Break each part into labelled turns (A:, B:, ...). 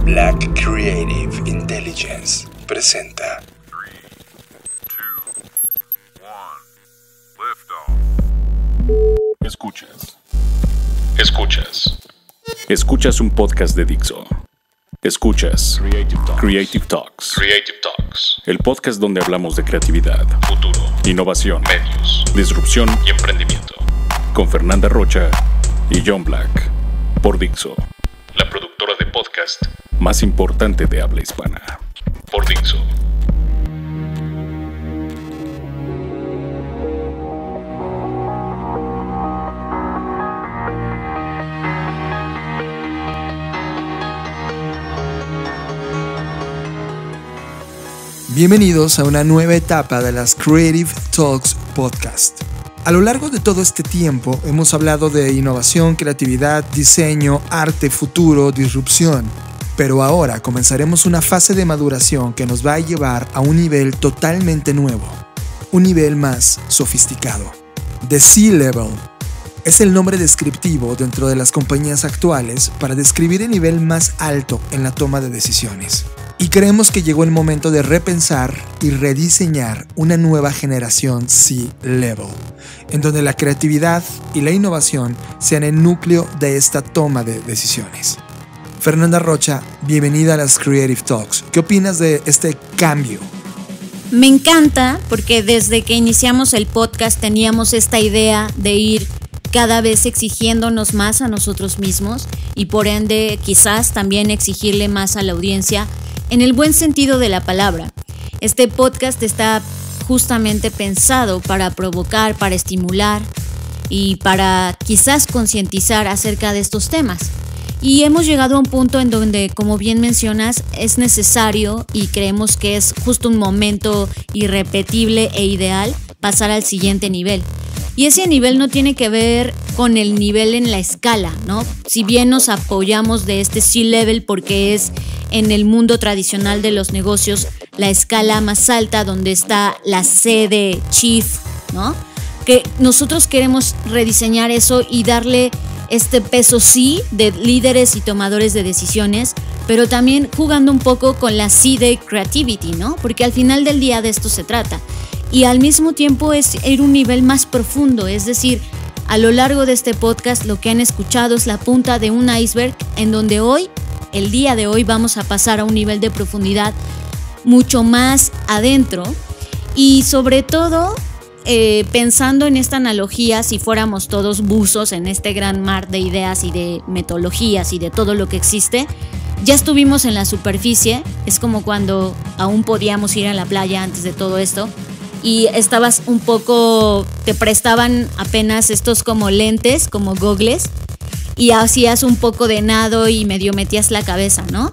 A: Black Creative Intelligence presenta
B: 3, 2, 1, lift off.
C: Escuchas un podcast de Dixo. Escuchas Creative Talks. El podcast donde hablamos de creatividad,
D: futuro,
C: innovación,
D: medios,
C: disrupción
D: y emprendimiento.
C: Con Fernanda Rocha y John Black. Por Dixo,
D: La productora de podcast
C: más importante de habla hispana.
D: por Dixo.
E: Bienvenidos a una nueva etapa de las Creative Talks Podcast. A lo largo de todo este tiempo hemos hablado de innovación, creatividad, diseño, arte, futuro, disrupción. Pero ahora comenzaremos una fase de maduración que nos va a llevar a un nivel totalmente nuevo. Un nivel más sofisticado. The C-Level es el nombre descriptivo dentro de las compañías actuales para describir el nivel más alto en la toma de decisiones. Y creemos que llegó el momento de repensar y rediseñar una nueva generación C-Level, en donde la creatividad y la innovación sean el núcleo de esta toma de decisiones. Fernanda Rocha, bienvenida a las Creative Talks. ¿Qué opinas de este cambio?
F: Me encanta porque desde que iniciamos el podcast teníamos esta idea de ir cada vez exigiéndonos más a nosotros mismos y por ende quizás también exigirle más a la audiencia en el buen sentido de la palabra. Este podcast está justamente pensado para provocar, para estimular y para quizás concientizar acerca de estos temas. Y hemos llegado a un punto en donde, como bien mencionas, es necesario y creemos que es justo un momento irrepetible e ideal pasar al siguiente nivel. Y ese nivel no tiene que ver con el nivel en la escala, ¿no? Si bien nos apoyamos de este C-Level porque es en el mundo tradicional de los negocios la escala más alta donde está la C de Chief, ¿no? Que nosotros queremos rediseñar eso y darle este peso sí de líderes y tomadores de decisiones, pero también jugando un poco con la C de Creativity, ¿no? Porque al final del día de esto se trata. Y al mismo tiempo es ir un nivel más profundo, es decir, a lo largo de este podcast lo que han escuchado es la punta de un iceberg en donde hoy, el día de hoy, vamos a pasar a un nivel de profundidad mucho más adentro y sobre todo pensando en esta analogía, si fuéramos todos buzos en este gran mar de ideas y de metodologías y de todo lo que existe, ya estuvimos en la superficie, es como cuando aún podíamos ir a la playa antes de todo esto y estabas un poco, te prestaban apenas estos como lentes, como gogles y hacías un poco de nado y medio metías la cabeza, ¿no?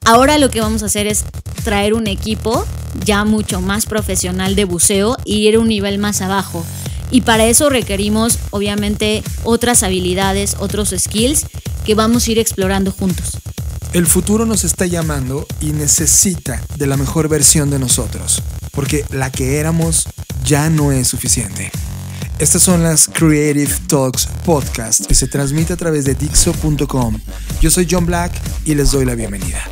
F: Ahora lo que vamos a hacer es traer un equipo ya mucho más profesional de buceo y ir a un nivel más abajo. Y para eso requerimos, obviamente, otras habilidades, otros skills que vamos a ir explorando juntos.
E: El futuro nos está llamando y necesita de la mejor versión de nosotros, porque la que éramos ya no es suficiente. Estas son las Creative Talks Podcast que se transmite a través de Dixo.com. Yo soy John Black y les doy la bienvenida.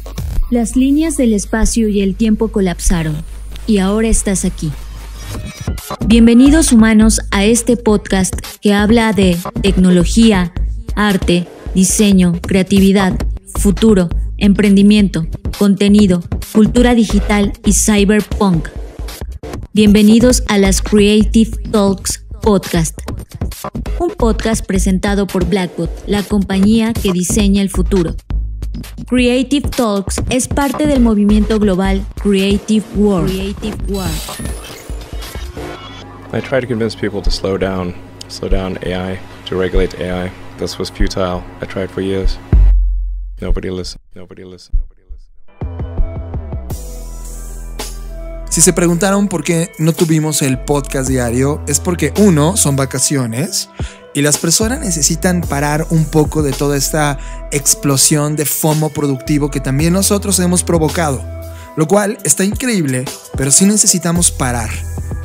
G: Las líneas del espacio y el tiempo colapsaron, y ahora estás aquí. Bienvenidos humanos a este podcast que habla de tecnología, arte, diseño, creatividad, futuro, emprendimiento, contenido, cultura digital y cyberpunk. Bienvenidos a las Creative Talks Podcast, un podcast presentado por Blackbot, la compañía que diseña el futuro. Creative Talks es parte del movimiento global Creative World.
H: I tried to convince people to slow down AI, to regulate AI. This was futile. I tried for years. Nobody listened.
E: Si se preguntaron por qué no tuvimos el podcast diario, es porque uno, son vacaciones y las personas necesitan parar un poco de toda esta explosión de FOMO productivo que también nosotros hemos provocado, lo cual está increíble, pero sí necesitamos parar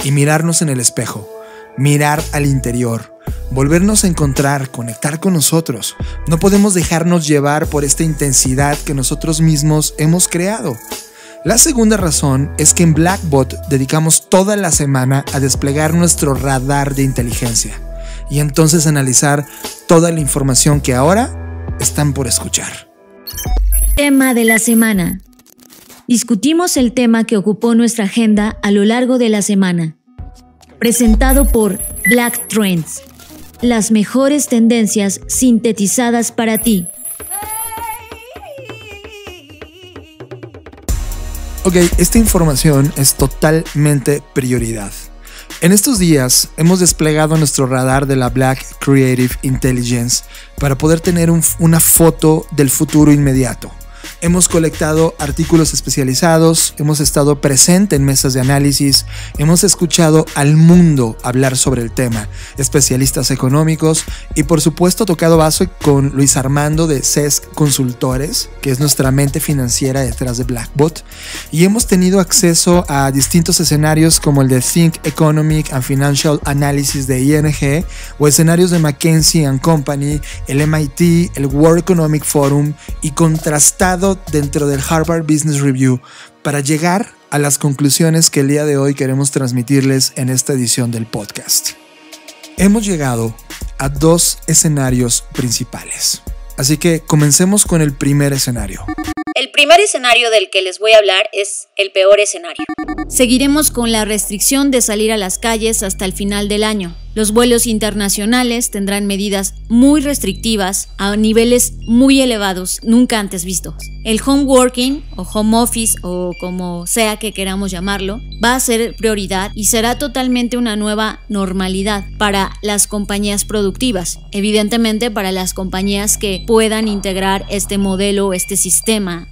E: y mirarnos en el espejo, mirar al interior, volvernos a encontrar, conectar con nosotros. No podemos dejarnos llevar por esta intensidad que nosotros mismos hemos creado. La segunda razón es que en Blackbot dedicamos toda la semana a desplegar nuestro radar de inteligencia y entonces analizar toda la información que ahora están por escuchar.
G: Tema de la semana. Discutimos el tema que ocupó nuestra agenda a lo largo de la semana. Presentado por Black Trends. Las mejores tendencias sintetizadas para ti.
E: Ok, esta información es totalmente prioridad. En estos días hemos desplegado nuestro radar de la Black Creative Intelligence para poder tener una foto del futuro inmediato. Hemos colectado artículos especializados, hemos estado presente en mesas de análisis, hemos escuchado al mundo hablar sobre el tema, especialistas económicos y por supuesto tocado base con Luis Armando de CESC Consultores, que es nuestra mente financiera detrás de Blackbot, y hemos tenido acceso a distintos escenarios como el de Think Economic and Financial Analysis de ING o escenarios de McKinsey & Company, el MIT, el World Economic Forum y contrastado dentro del Harvard Business Review para llegar a las conclusiones que el día de hoy queremos transmitirles en esta edición del podcast. Hemos llegado a 2 escenarios principales, así que comencemos con el primer escenario.
F: El primer escenario del que les voy a hablar es el peor escenario. Seguiremos con la restricción de salir a las calles hasta el final del año. Los vuelos internacionales tendrán medidas muy restrictivas a niveles muy elevados, nunca antes vistos. El home working o home office o como sea que queramos llamarlo, va a ser prioridad y será totalmente una nueva normalidad para las compañías productivas. Evidentemente para las compañías que puedan integrar este modelo, este sistema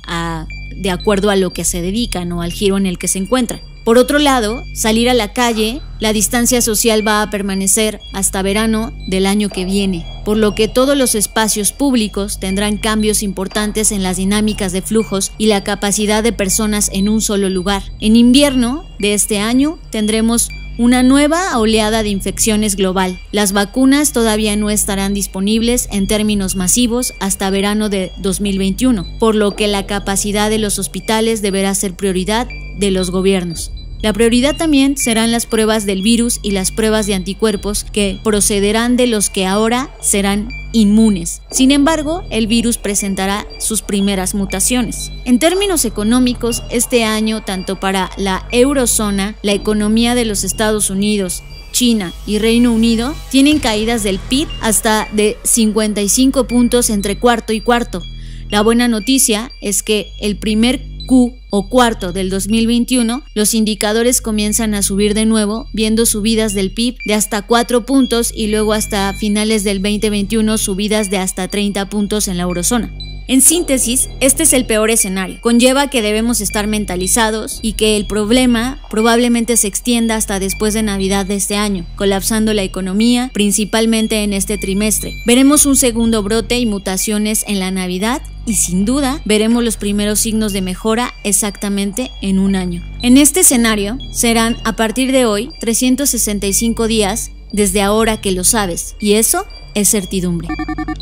F: de acuerdo a lo que se dedican o al giro en el que se encuentran. Por otro lado, salir a la calle, la distancia social va a permanecer hasta verano del año que viene, por lo que todos los espacios públicos tendrán cambios importantes en las dinámicas de flujos y la capacidad de personas en un solo lugar. En invierno de este año tendremos una nueva oleada de infecciones global. Las vacunas todavía no estarán disponibles en términos masivos hasta verano de 2021, por lo que la capacidad de los hospitales deberá ser prioridad de los gobiernos. La prioridad también serán las pruebas del virus y las pruebas de anticuerpos que procederán de los que ahora serán inmunes. Sin embargo, el virus presentará sus primeras mutaciones. En términos económicos, este año, tanto para la eurozona, la economía de los Estados Unidos, China y Reino Unido tienen caídas del PIB hasta de 55 puntos entre cuarto y cuarto. La buena noticia es que el primer Q o cuarto del 2021, los indicadores comienzan a subir de nuevo, viendo subidas del PIB de hasta 4 puntos y luego hasta finales del 2021 subidas de hasta 30 puntos en la eurozona. En síntesis, este es el peor escenario. Conlleva que debemos estar mentalizados y que el problema probablemente se extienda hasta después de Navidad de este año, colapsando la economía, principalmente en este trimestre. Veremos un segundo brote y mutaciones en la Navidad y sin duda veremos los primeros signos de mejora exactamente en un año. En este escenario serán a partir de hoy 365 días desde ahora que lo sabes, y eso es certidumbre.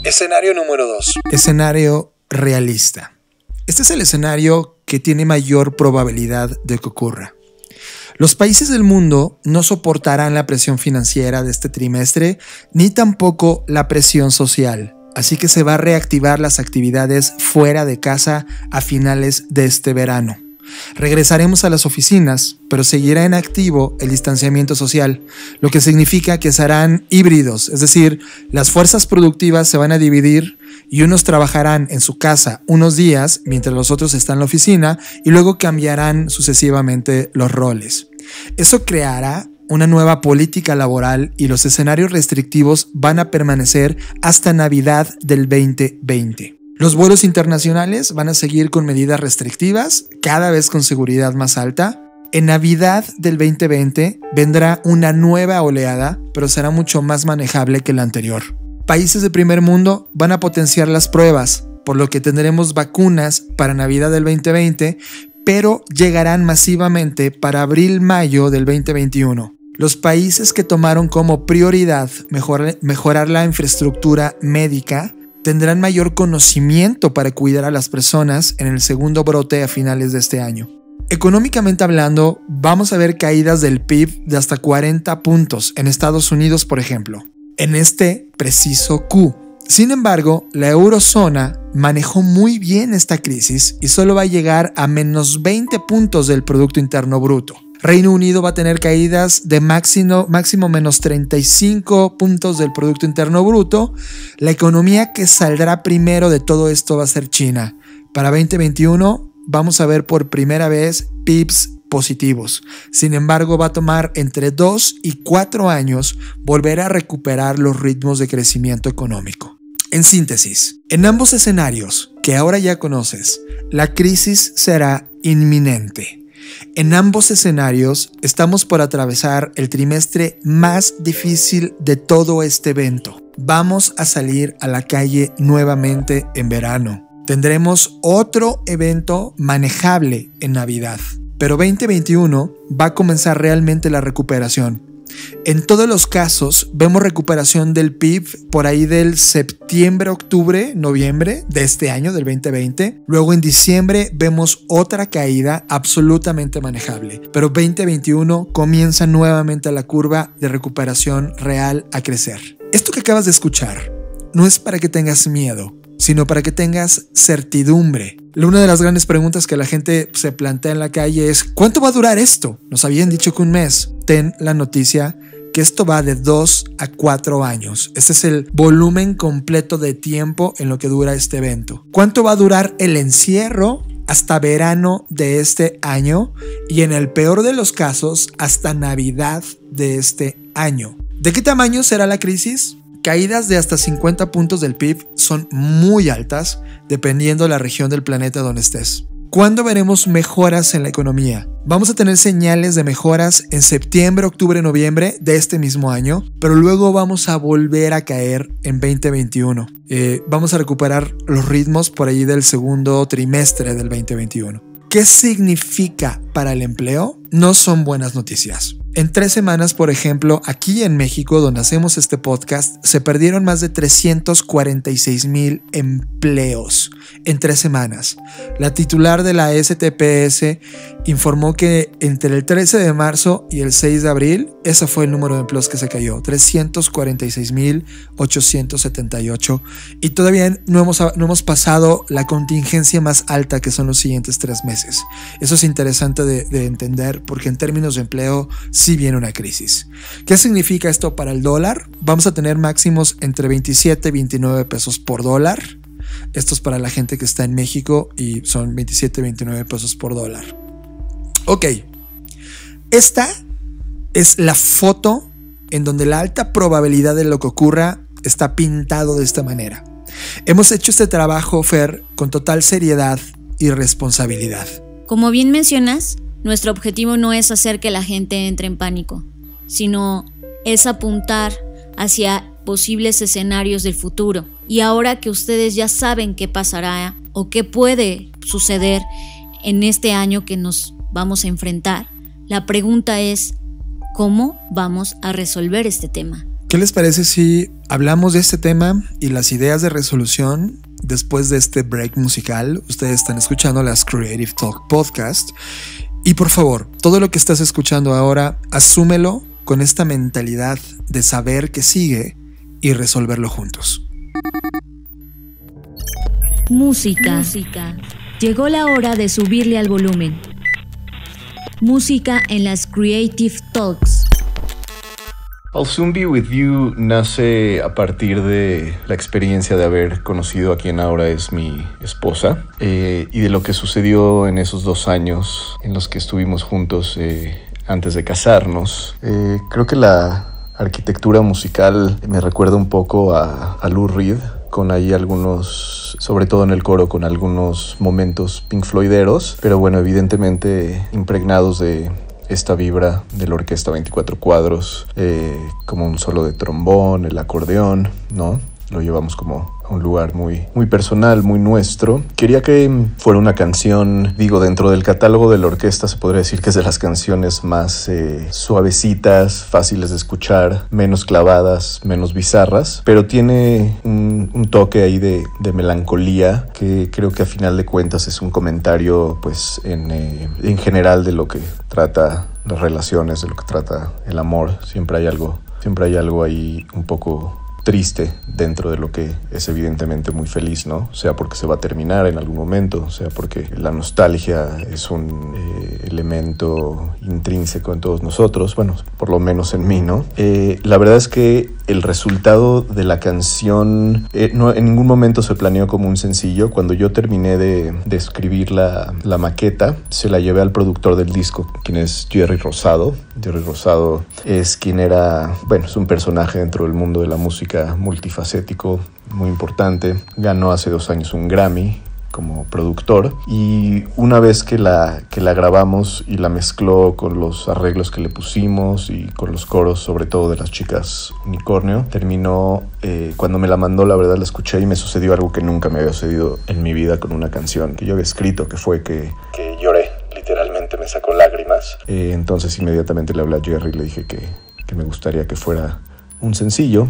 A: Escenario número 2.
E: Escenario realista. Este es el escenario que tiene mayor probabilidad de que ocurra. Los países del mundo no soportarán la presión financiera de este trimestre, ni tampoco la presión social. Así que se va a reactivar las actividades fuera de casa a finales de este verano. Regresaremos a las oficinas, pero seguirá en activo el distanciamiento social, lo que significa que serán híbridos, es decir, las fuerzas productivas se van a dividir y unos trabajarán en su casa unos días mientras los otros están en la oficina y luego cambiarán sucesivamente los roles. Eso creará una nueva política laboral y los escenarios restrictivos van a permanecer hasta Navidad del 2020. Los vuelos internacionales van a seguir con medidas restrictivas, cada vez con seguridad más alta. En Navidad del 2020 vendrá una nueva oleada, pero será mucho más manejable que la anterior. Países de primer mundo van a potenciar las pruebas, por lo que tendremos vacunas para Navidad del 2020, pero llegarán masivamente para abril-mayo del 2021. Los países que tomaron como prioridad mejorar la infraestructura médica tendrán mayor conocimiento para cuidar a las personas en el segundo brote a finales de este año. Económicamente hablando, vamos a ver caídas del PIB de hasta 40 puntos en Estados Unidos, por ejemplo, en este preciso Q. Sin embargo, la eurozona manejó muy bien esta crisis y solo va a llegar a menos 20 puntos del Producto Interno Bruto. Reino Unido va a tener caídas de máximo menos 35 puntos del Producto Interno Bruto. La economía que saldrá primero de todo esto va a ser China. Para 2021 vamos a ver por primera vez PIBs positivos. Sin embargo, va a tomar entre 2 y 4 años volver a recuperar los ritmos de crecimiento económico. En síntesis, en ambos escenarios que ahora ya conoces, la crisis será inminente. En ambos escenarios estamos por atravesar el trimestre más difícil de todo este evento. Vamos a salir a la calle nuevamente en verano. Tendremos otro evento manejable en Navidad. Pero 2021 va a comenzar realmente la recuperación. En todos los casos vemos recuperación del PIB por ahí del septiembre, octubre, noviembre de este año, del 2020. Luego en diciembre vemos otra caída absolutamente manejable. Pero 2021 comienza nuevamente la curva de recuperación real a crecer. Esto que acabas de escuchar no es para que tengas miedo, sino para que tengas certidumbre. Una de las grandes preguntas que la gente se plantea en la calle es ¿cuánto va a durar esto? Nos habían dicho que un mes. Ten la noticia que esto va de 2 a 4 años. Este es el volumen completo de tiempo en lo que dura este evento. ¿Cuánto va a durar el encierro? Hasta verano de este año y en el peor de los casos hasta Navidad de este año. ¿De qué tamaño será la crisis? Caídas de hasta 50 puntos del PIB son muy altas dependiendo de la región del planeta donde estés. ¿Cuándo veremos mejoras en la economía? Vamos a tener señales de mejoras en septiembre, octubre, noviembre de este mismo año, pero luego vamos a volver a caer en 2021. Vamos a recuperar los ritmos por allí del segundo trimestre del 2021. ¿Qué significa para el empleo? No son buenas noticias. En 3 semanas, por ejemplo, aquí en México, donde hacemos este podcast, se perdieron más de 346,000 empleos en 3 semanas. La titular de la STPS informó que entre el 13 de marzo y el 6 de abril, ese fue el número de empleos que se cayó, 346,878. Y todavía no hemos pasado la contingencia más alta, que son los siguientes 3 meses. Eso es interesante de entender, porque en términos de empleo sí viene una crisis. ¿Qué significa esto para el dólar? Vamos a tener máximos entre 27 y 29 pesos por dólar. Esto es para la gente que está en México y son 27 y 29 pesos por dólar. Ok, esta es la foto en donde la alta probabilidad de lo que ocurra está pintado de esta manera. Hemos hecho este trabajo, Fer, con total seriedad y responsabilidad.
F: Como bien mencionas, nuestro objetivo no es hacer que la gente entre en pánico, sino es apuntar hacia posibles escenarios del futuro. Y ahora que ustedes ya saben qué pasará o qué puede suceder en este año que nos vamos a enfrentar, la pregunta es ¿cómo vamos a resolver este tema?
E: ¿Qué les parece si hablamos de este tema y las ideas de resolución después de este break musical? Ustedes están escuchando las Creative Talk Podcast. Y por favor, todo lo que estás escuchando ahora, asúmelo con esta mentalidad de saber que sigue y resolverlo juntos.
G: Música. Llegó la hora de subirle al volumen. Música en las Creative Talks.
I: I'll Soon Be With You nace a partir de la experiencia de haber conocido a quien ahora es mi esposa y de lo que sucedió en esos 2 años en los que estuvimos juntos antes de casarnos. Creo que la arquitectura musical me recuerda un poco a Lou Reed, con ahí algunos, sobre todo en el coro, con algunos momentos Pink Floyderos, pero bueno, evidentemente impregnados de esta vibra de la orquesta 24 cuadros, como un solo de trombón, el acordeón, ¿no? lo llevamos como a un lugar muy, muy personal, muy nuestro. Quería que fuera una canción, digo, dentro del catálogo de la orquesta se podría decir que es de las canciones más suavecitas, fáciles de escuchar, menos clavadas, menos bizarras, pero tiene un toque ahí de melancolía que creo que a final de cuentas es un comentario pues en general de lo que trata las relaciones, de lo que trata el amor. Siempre hay algo ahí un poco triste dentro de lo que es evidentemente muy feliz, ¿no? Sea porque se va a terminar en algún momento, sea porque la nostalgia es un elemento intrínseco en todos nosotros, bueno, por lo menos en mí, ¿no? La verdad es que el resultado de la canción no, en ningún momento se planeó como un sencillo. Cuando yo terminé de escribir la maqueta, se la llevé al productor del disco, quien es Jerry Rosado. Jerry Rosado es quien era, bueno, es un personaje dentro del mundo de la música multifacético, muy importante. Ganó hace 2 años un Grammy como productor, y una vez que la grabamos y la mezcló con los arreglos que le pusimos y con los coros, sobre todo de las Chicas Unicornio, terminó, cuando me la mandó, la verdad la escuché y me sucedió algo que nunca me había sucedido en mi vida con una canción que yo había escrito, que fue que lloré, literalmente me sacó lágrimas. Entonces inmediatamente le hablé a Jerry y le dije que me gustaría que fuera un sencillo.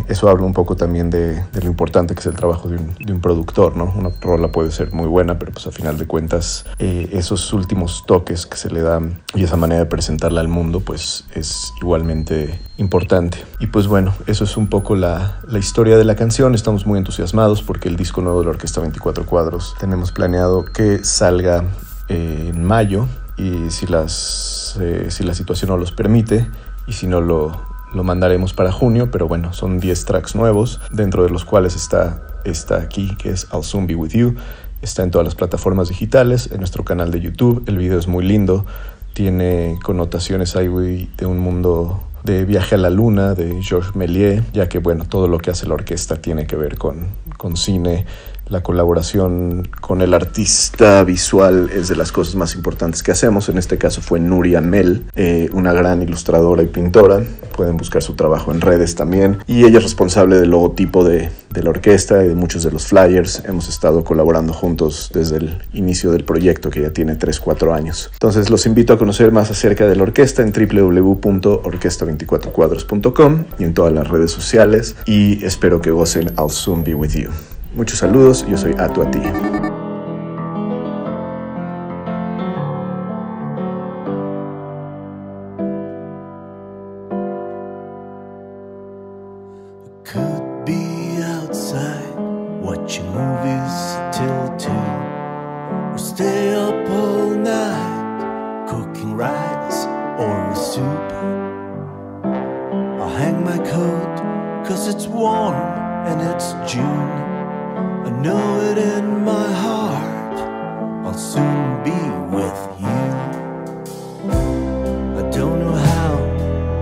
I: Eso habla un poco también de lo importante que es el trabajo de un productor, ¿no? Una rola puede ser muy buena, pero pues a final de cuentas esos últimos toques que se le dan y esa manera de presentarla al mundo pues es igualmente importante. Y pues bueno, eso es un poco la historia de la canción. Estamos muy entusiasmados porque el disco nuevo de la Orquesta 24 Cuadros tenemos planeado que salga en mayo, y si la situación no los permite, y si no lo mandaremos para junio, pero bueno, son 10 tracks nuevos, dentro de los cuales está aquí, que es I'll Soon Be With You. Está en todas las plataformas digitales, en nuestro canal de YouTube. El video es muy lindo, tiene connotaciones ahí de un mundo de Viaje a la Luna, de Georges Méliès, ya que bueno, todo lo que hace la orquesta tiene que ver con cine. La colaboración con el artista visual es de las cosas más importantes que hacemos. En este caso fue Nuria Mel, una gran ilustradora y pintora. Pueden buscar su trabajo en redes también. Y ella es responsable del logotipo de la orquesta y de muchos de los flyers. Hemos estado colaborando juntos desde el inicio del proyecto, que ya tiene 3-4 años. Entonces los invito a conocer más acerca de la orquesta en www.orquesta24cuadros.com y en todas las redes sociales. Y espero que gocen I'll Soon Be With You. Muchos saludos, yo soy Atu Ati.
J: Could be outside watching movies till 2, or stay up all night cooking rice or a soup. I'll hang my coat 'cause it's warm and it's June. I know it in my heart, I'll soon be with you. I don't know how,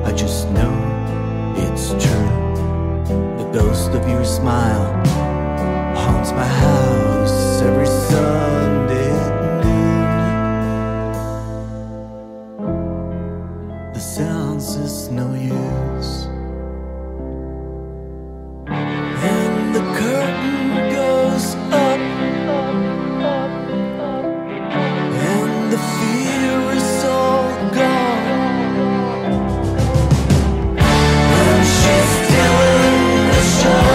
J: I just know it's true. The ghost of your smile haunts my house every Sunday at noon. The sounds is no use, and the curtain goes up, and the fear is all gone, and she's still in the show.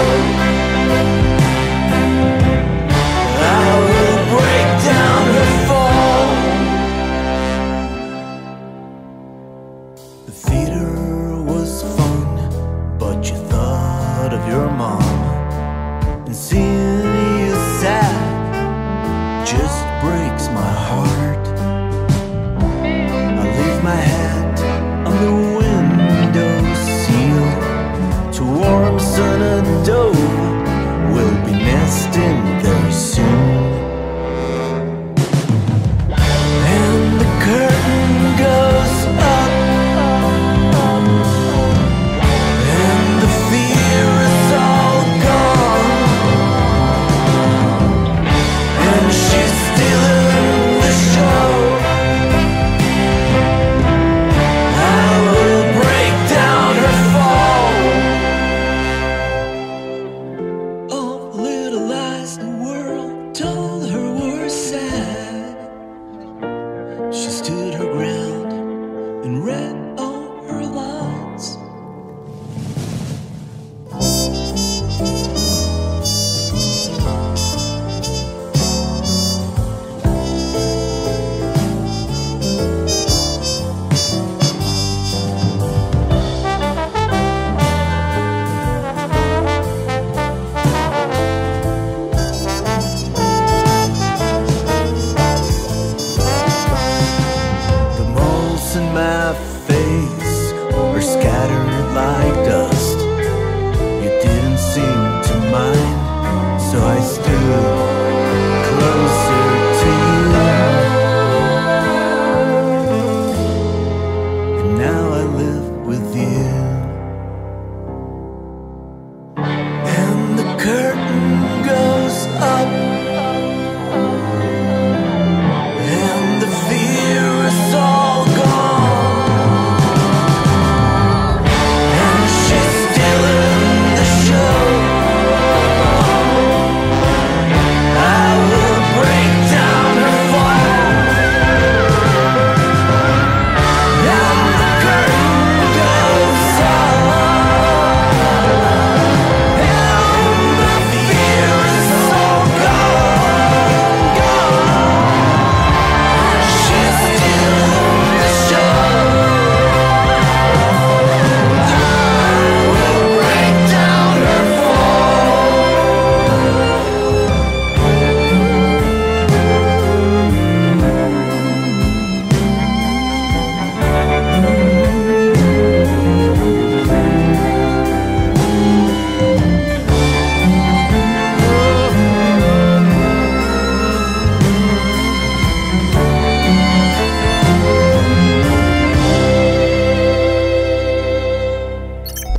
J: I will break down her fall. The theater was fun, but you thought of your mom. And seeing you sad just breaks my heart. I leave my hat on the windowsill to warm sun and dove will be nesting there soon. And the curtain goes up, and the fear is all gone.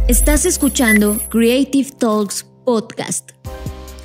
G: Estás escuchando Creative Talks Podcast.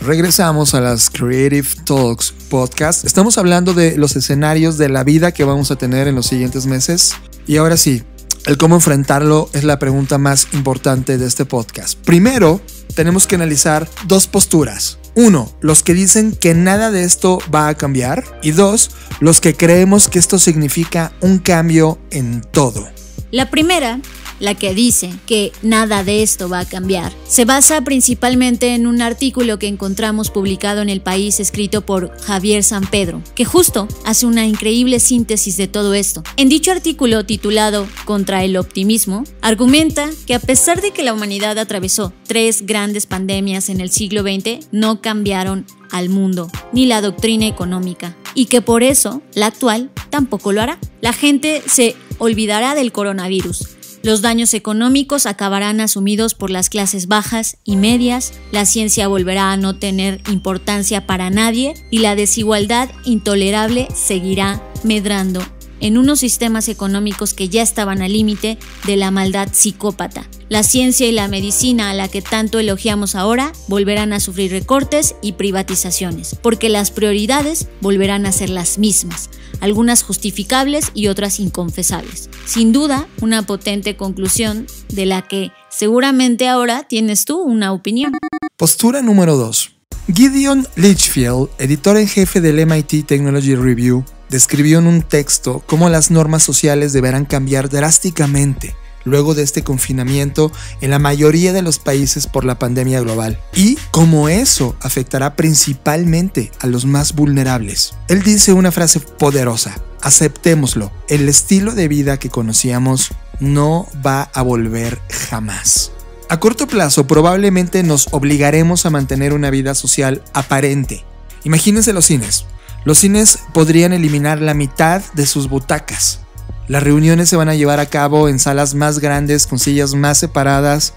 E: Regresamos a las Creative Talks Podcast. Estamos hablando de los escenarios de la vida que vamos a tener en los siguientes meses. Y ahora sí, el cómo enfrentarlo es la pregunta más importante de este podcast. Primero, tenemos que analizar dos posturas. 1, los que dicen que nada de esto va a cambiar. Y 2, los que creemos que esto significa un cambio en todo.
F: La primera, la que dice que nada de esto va a cambiar, se basa principalmente en un artículo que encontramos publicado en El País escrito por Javier Sampedro, que justo hace una increíble síntesis de todo esto. En dicho artículo titulado Contra el optimismo, argumenta que a pesar de que la humanidad atravesó 3 grandes pandemias en el siglo XX, no cambiaron al mundo ni la doctrina económica, y que por eso la actual tampoco lo hará. La gente se olvidará del coronavirus. Los daños económicos acabarán asumidos por las clases bajas y medias, la ciencia volverá a no tener importancia para nadie y la desigualdad intolerable seguirá medrando en unos sistemas económicos que ya estaban al límite de la maldad psicópata. La ciencia y la medicina a la que tanto elogiamos ahora volverán a sufrir recortes y privatizaciones, porque las prioridades volverán a ser las mismas, algunas justificables y otras inconfesables. Sin duda, una potente conclusión de la que seguramente ahora tienes tú una opinión.
E: Postura número 2. Gideon Lichfield, editor en jefe del MIT Technology Review, describió en un texto cómo las normas sociales deberán cambiar drásticamente luego de este confinamiento en la mayoría de los países por la pandemia global, y cómo eso afectará principalmente a los más vulnerables. Él dice una frase poderosa: aceptémoslo, el estilo de vida que conocíamos no va a volver jamás. A corto plazo probablemente nos obligaremos a mantener una vida social aparente. Imagínense los cines. Los cines podrían eliminar la mitad de sus butacas. Las reuniones se van a llevar a cabo en salas más grandes con sillas más separadas.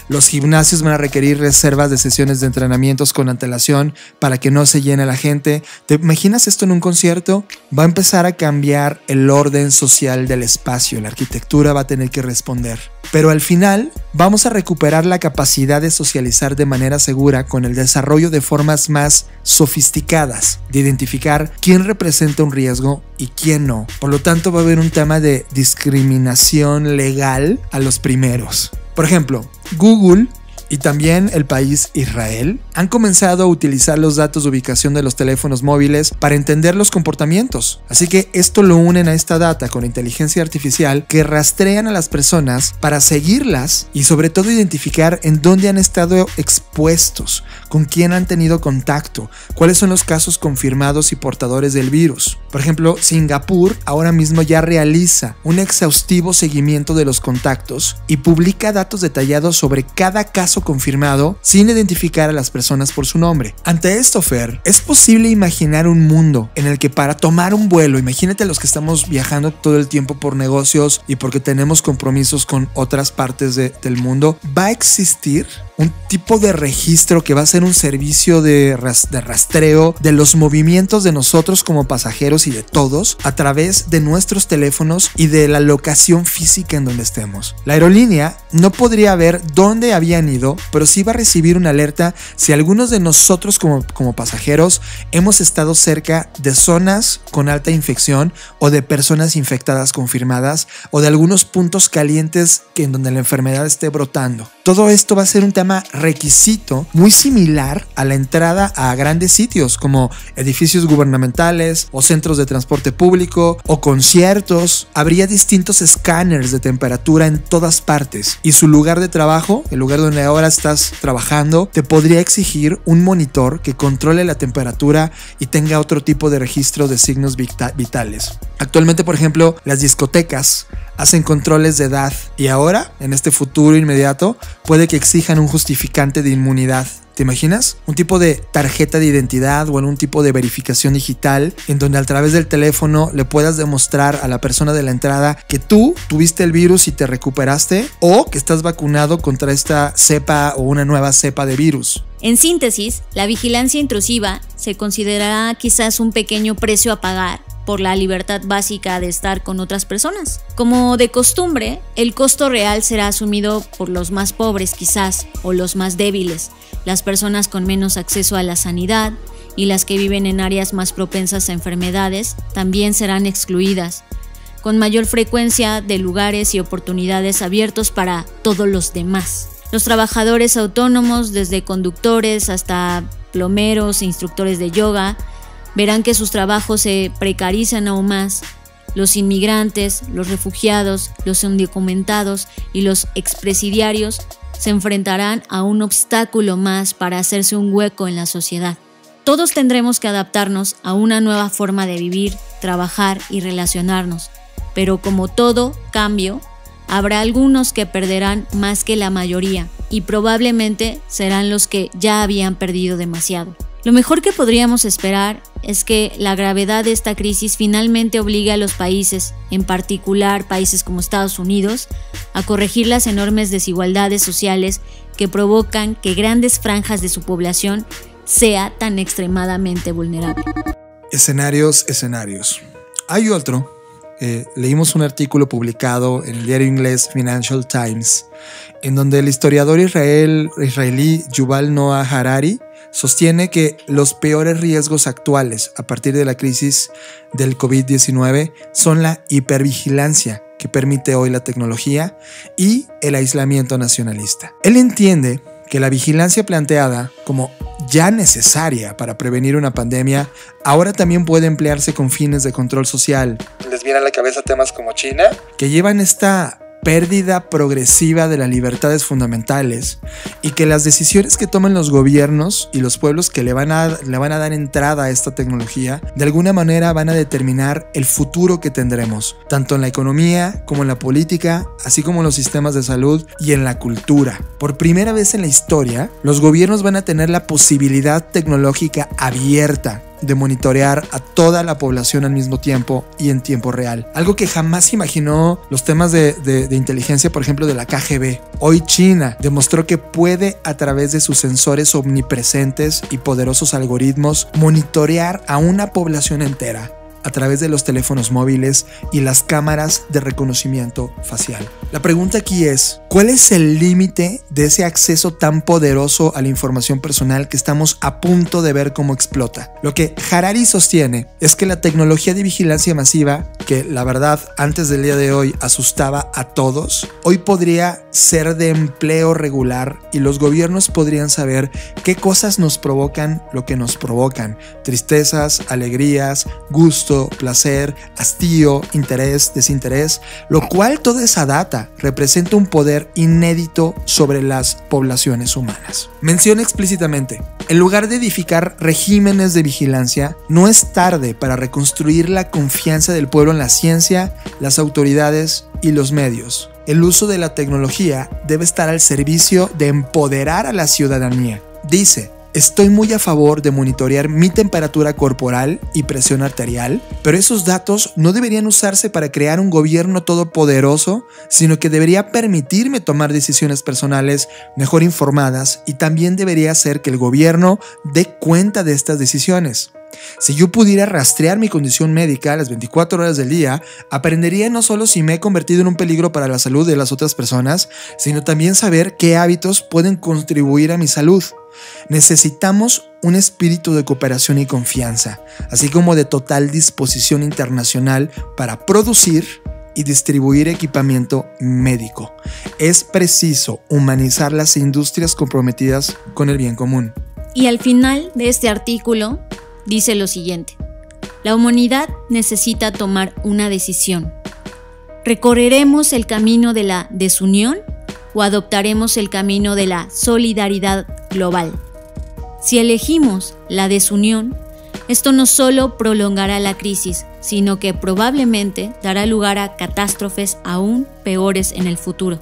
E: Los gimnasios van a requerir reservas de sesiones de entrenamientos con antelación para que no se llene la gente. ¿Te imaginas esto en un concierto? Va a empezar a cambiar el orden social del espacio. La arquitectura va a tener que responder. Pero al final vamos a recuperar la capacidad de socializar de manera segura con el desarrollo de formas más sofisticadas de identificar quién representa un riesgo y quién no. Por lo tanto, va a haber un tema de discriminación legal a los primeros. Por ejemplo, Google y también el país Israel han comenzado a utilizar los datos de ubicación de los teléfonos móviles para entender los comportamientos. Así que esto lo unen a esta data con inteligencia artificial que rastrean a las personas para seguirlas y sobre todo identificar en dónde han estado expuestos, con quién han tenido contacto, cuáles son los casos confirmados y portadores del virus. Por ejemplo, Singapur ahora mismo ya realiza un exhaustivo seguimiento de los contactos y publica datos detallados sobre cada caso confirmado sin identificar a las personas por su nombre. Ante esto, Fer, ¿es posible imaginar un mundo en el que para tomar un vuelo, imagínate los que estamos viajando todo el tiempo por negocios y porque tenemos compromisos con otras partes del mundo, va a existir un tipo de registro que va a ser un servicio de rastreo de los movimientos de nosotros como pasajeros y de todos a través de nuestros teléfonos y de la locación física en donde estemos? La aerolínea no podría ver dónde habían ido, pero sí va a recibir una alerta si algunos de nosotros como pasajeros hemos estado cerca de zonas con alta infección o de personas infectadas confirmadas o de algunos puntos calientes en donde la enfermedad esté brotando. Todo esto va a ser un tema requisito muy similar a la entrada a grandes sitios como edificios gubernamentales o centros de transporte público o conciertos. Habría distintos escáneres de temperatura en todas partes y su lugar de trabajo, el lugar donde ahora estás trabajando, te podría exigir un monitor que controle la temperatura y tenga otro tipo de registro de signos vitales. Actualmente, por ejemplo, las discotecas hacen controles de edad y ahora, en este futuro inmediato, puede que exijan un justificante de inmunidad. ¿Te imaginas? Un tipo de tarjeta de identidad o algún tipo de verificación digital en donde a través del teléfono le puedas demostrar a la persona de la entrada que tú tuviste el virus y te recuperaste o que estás vacunado contra esta cepa o una nueva cepa de virus.
F: En síntesis, la vigilancia intrusiva se considerará quizás un pequeño precio a pagar por la libertad básica de estar con otras personas. Como de costumbre, el costo real será asumido por los más pobres quizás, o los más débiles, las personas con menos acceso a la sanidad y las que viven en áreas más propensas a enfermedades también serán excluidas, con mayor frecuencia de lugares y oportunidades abiertos para todos los demás. Los trabajadores autónomos, desde conductores hasta plomeros e instructores de yoga, verán que sus trabajos se precarizan aún más. Los inmigrantes, los refugiados, los indocumentados y los expresidiarios se enfrentarán a un obstáculo más para hacerse un hueco en la sociedad. Todos tendremos que adaptarnos a una nueva forma de vivir, trabajar y relacionarnos, pero como todo cambio, habrá algunos que perderán más que la mayoría y probablemente serán los que ya habían perdido demasiado. Lo mejor que podríamos esperar es que la gravedad de esta crisis finalmente obligue a los países, en particular países como Estados Unidos, a corregir las enormes desigualdades sociales que provocan que grandes franjas de su población sea tan extremadamente vulnerable.
E: Escenarios. Hay otro. Leímos un artículo publicado en el diario inglés Financial Times, en donde el historiador israelí Yuval Noah Harari sostiene que los peores riesgos actuales a partir de la crisis del COVID-19 son la hipervigilancia que permite hoy la tecnología y el aislamiento nacionalista. Él entiende que la vigilancia planteada como ya necesaria para prevenir una pandemia ahora también puede emplearse con fines de control social.
A: ¿Les viene a la cabeza temas como China?
E: Que llevan esta pérdida progresiva de las libertades fundamentales y que las decisiones que toman los gobiernos y los pueblos que le van a dar entrada a esta tecnología de alguna manera van a determinar el futuro que tendremos, tanto en la economía como en la política, así como en los sistemas de salud y en la cultura. Por primera vez en la historia, los gobiernos van a tener la posibilidad tecnológica abierta de monitorear a toda la población al mismo tiempo y en tiempo real. Algo que jamás imaginó los temas de inteligencia, por ejemplo, de la KGB. Hoy China demostró que puede, a través de sus sensores omnipresentes y poderosos algoritmos, monitorear a una población entera a través de los teléfonos móviles y las cámaras de reconocimiento facial. La pregunta aquí es, ¿cuál es el límite de ese acceso tan poderoso a la información personal que estamos a punto de ver cómo explota? Lo que Harari sostiene es que la tecnología de vigilancia masiva, que la verdad antes del día de hoy asustaba a todos, hoy podría ser de empleo regular y los gobiernos podrían saber qué cosas nos provocan lo que nos provocan: tristezas, alegrías, gusto, placer, hastío, interés, desinterés, lo cual toda esa data representa un poder inédito sobre las poblaciones humanas. Menciona explícitamente, en lugar de edificar regímenes de vigilancia, no es tarde para reconstruir la confianza del pueblo en la ciencia, las autoridades y los medios. El uso de la tecnología debe estar al servicio de empoderar a la ciudadanía. Dice, estoy muy a favor de monitorear mi temperatura corporal y presión arterial, pero esos datos no deberían usarse para crear un gobierno todopoderoso, sino que debería permitirme tomar decisiones personales mejor informadas y también debería hacer que el gobierno dé cuenta de estas decisiones. Si yo pudiera rastrear mi condición médica las 24 horas del día, aprendería no solo si me he convertido en un peligro para la salud de las otras personas, sino también saber qué hábitos pueden contribuir a mi salud. Necesitamos un espíritu de cooperación y confianza, así como de total disposición internacional para producir y distribuir equipamiento médico. Es preciso humanizar las industrias comprometidas con el bien común.
F: Y al final de este artículo dice lo siguiente: la humanidad necesita tomar una decisión. ¿Recorreremos el camino de la desunión o adoptaremos el camino de la solidaridad global? Si elegimos la desunión, esto no solo prolongará la crisis, sino que probablemente dará lugar a catástrofes aún peores en el futuro.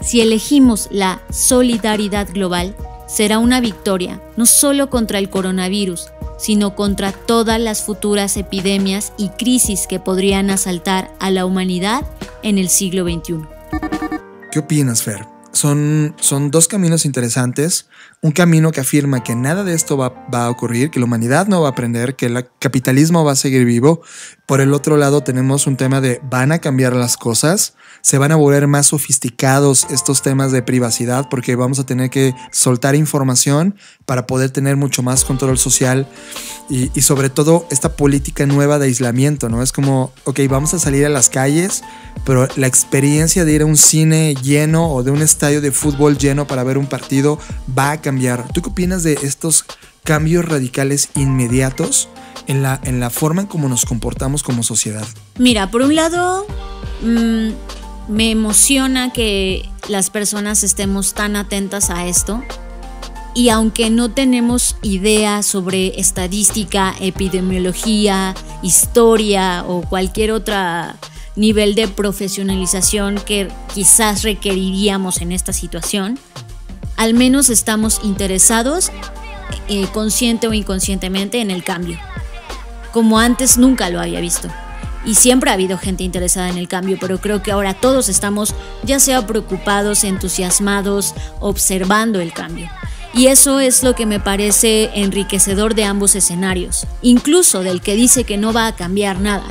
F: Si elegimos la solidaridad global, será una victoria no solo contra el coronavirus, sino contra todas las futuras epidemias y crisis que podrían asaltar a la humanidad en el siglo XXI.
E: ¿Qué opinas, Fer? son dos caminos interesantes. Un camino que afirma que nada de esto va a ocurrir, que la humanidad no va a aprender, que el capitalismo va a seguir vivo. Por el otro lado tenemos un tema de van a cambiar las cosas, se van a volver más sofisticados estos temas de privacidad porque vamos a tener que soltar información para poder tener mucho más control social y sobre todo esta política nueva de aislamiento, ¿no? Es como, ok, vamos a salir a las calles, pero la experiencia de ir a un cine lleno o de un estadio de fútbol lleno para ver un partido va a cambiar. ¿Tú qué opinas de estos cambios radicales inmediatos en la forma en cómo nos comportamos como sociedad?
F: Mira, por un lado, me emociona que las personas estemos tan atentas a esto. Y aunque no tenemos idea sobre estadística, epidemiología, historia o cualquier otro nivel de profesionalización que quizás requeriríamos en esta situación, al menos estamos interesados, consciente o inconscientemente, en el cambio. Como antes nunca lo había visto. Y siempre ha habido gente interesada en el cambio, pero creo que ahora todos estamos ya sea preocupados, entusiasmados, observando el cambio. Y eso es lo que me parece enriquecedor de ambos escenarios, incluso del que dice que no va a cambiar nada.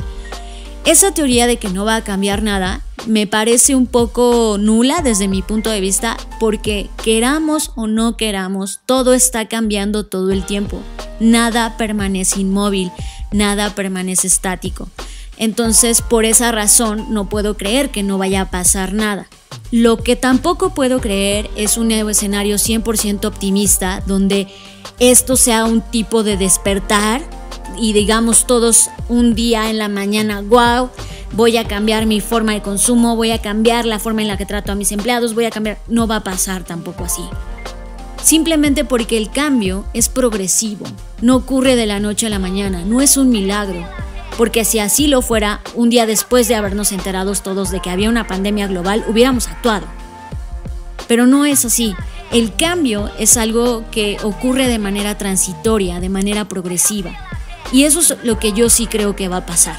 F: Esa teoría de que no va a cambiar nada me parece un poco nula desde mi punto de vista, porque queramos o no queramos, todo está cambiando todo el tiempo. Nada permanece inmóvil, nada permanece estático. Entonces, por esa razón, no puedo creer que no vaya a pasar nada. Lo que tampoco puedo creer es un nuevo escenario 100% optimista, donde esto sea un tipo de despertar y digamos todos un día en la mañana, wow, voy a cambiar mi forma de consumo, voy a cambiar la forma en la que trato a mis empleados, voy a cambiar. No va a pasar tampoco así. Simplemente porque el cambio es progresivo, no ocurre de la noche a la mañana, no es un milagro. Porque si así lo fuera, un día después de habernos enterado todos de que había una pandemia global, hubiéramos actuado. Pero no es así. El cambio es algo que ocurre de manera transitoria, de manera progresiva. Y eso es lo que yo sí creo que va a pasar.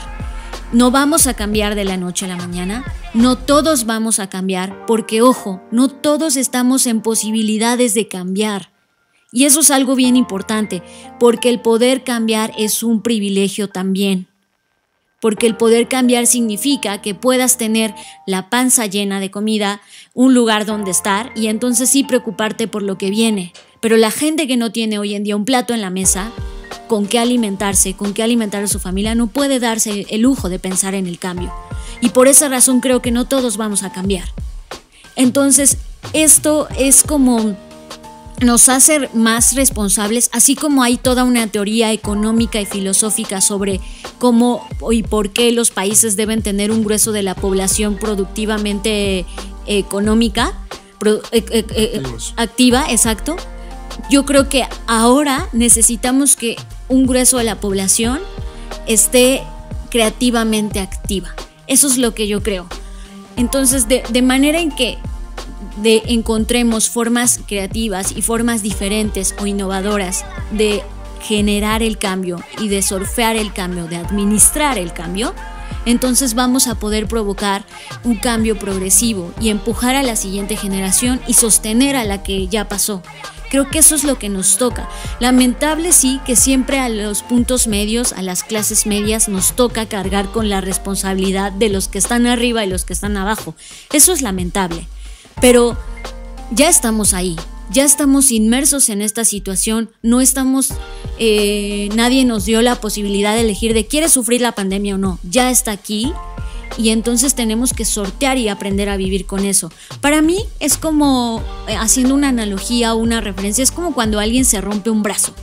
F: No vamos a cambiar de la noche a la mañana, no todos vamos a cambiar, porque ojo, no todos estamos en posibilidades de cambiar. Y eso es algo bien importante, porque el poder cambiar es un privilegio también. Porque el poder cambiar significa que puedas tener la panza llena de comida, un lugar donde estar y entonces sí preocuparte por lo que viene. Pero la gente que no tiene hoy en día un plato en la mesa, con qué alimentarse, con qué alimentar a su familia, no puede darse el lujo de pensar en el cambio. Y por esa razón creo que no todos vamos a cambiar. Entonces, esto es como nos hace más responsables, así como hay toda una teoría económica y filosófica sobre cómo y por qué los países deben tener un grueso de la población productivamente activa, exacto. Yo creo que ahora necesitamos que un grueso de la población esté creativamente activa. Eso es lo que yo creo. Entonces, de manera en que encontremos formas creativas y formas diferentes o innovadoras de generar el cambio y de surfear el cambio, de administrar el cambio, entonces vamos a poder provocar un cambio progresivo y empujar a la siguiente generación y sostener a la que ya pasó. Creo que eso es lo que nos toca. Lamentable sí que siempre a los puntos medios, a las clases medias, nos toca cargar con la responsabilidad de los que están arriba y los que están abajo. Eso es lamentable. Pero ya estamos ahí, ya estamos inmersos en esta situación, no estamos, nadie nos dio la posibilidad de elegir de ¿quieres sufrir la pandemia o no? Ya está aquí y entonces tenemos que sortear y aprender a vivir con eso. Para mí es como, haciendo una analogía o una referencia, es como cuando alguien se rompe un brazo.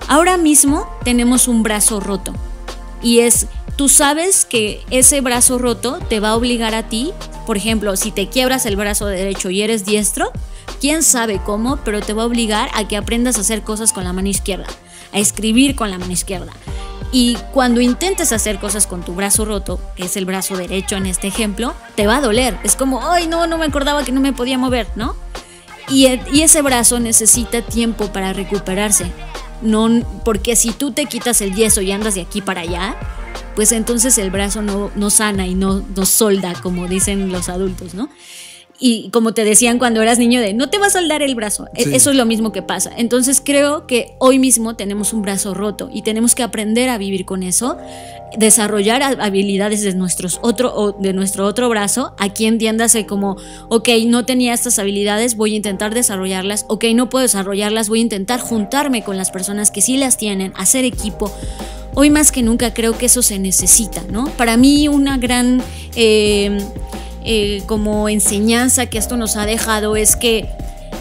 F: Ahora mismo tenemos un brazo roto y tú sabes que ese brazo roto te va a obligar a ti. Por ejemplo, si te quiebras el brazo derecho y eres diestro, quién sabe cómo, pero te va a obligar a que aprendas a hacer cosas con la mano izquierda, a escribir con la mano izquierda. Y cuando intentes hacer cosas con tu brazo roto, que es el brazo derecho en este ejemplo, te va a doler. Es como, ay, no me acordaba que no me podía mover, ¿no? Y ese brazo necesita tiempo para recuperarse. No, porque si tú te quitas el yeso y andas de aquí para allá, pues entonces el brazo no sana y no solda, como dicen los adultos, ¿no? Y como te decían cuando eras niño de no te va a soldar el brazo, sí. Eso es lo mismo que pasa. Entonces creo que hoy mismo tenemos un brazo roto y tenemos que aprender a vivir con eso, desarrollar habilidades de nuestro otro brazo. Aquí entiéndase como, ok, no tenía estas habilidades, voy a intentar desarrollarlas. Ok, no puedo desarrollarlas, voy a intentar juntarme con las personas que sí las tienen, hacer equipo. Hoy más que nunca creo que eso se necesita, ¿no? Para mí una gran como enseñanza que esto nos ha dejado es que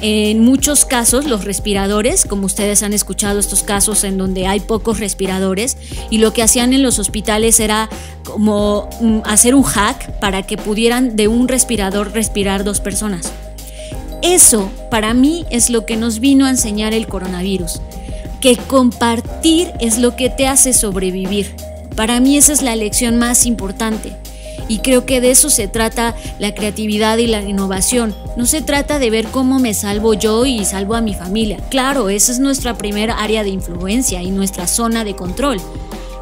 F: en muchos casos los respiradores, como ustedes han escuchado estos casos en donde hay pocos respiradores, y lo que hacían en los hospitales era como hacer un hack para que pudieran de un respirador respirar 2 personas. Eso para mí es lo que nos vino a enseñar el coronavirus, que compartir es lo que te hace sobrevivir. Para mí esa es la lección más importante. Y creo que de eso se trata la creatividad y la innovación. No se trata de ver cómo me salvo yo y salvo a mi familia. Claro, esa es nuestra primera área de influencia y nuestra zona de control.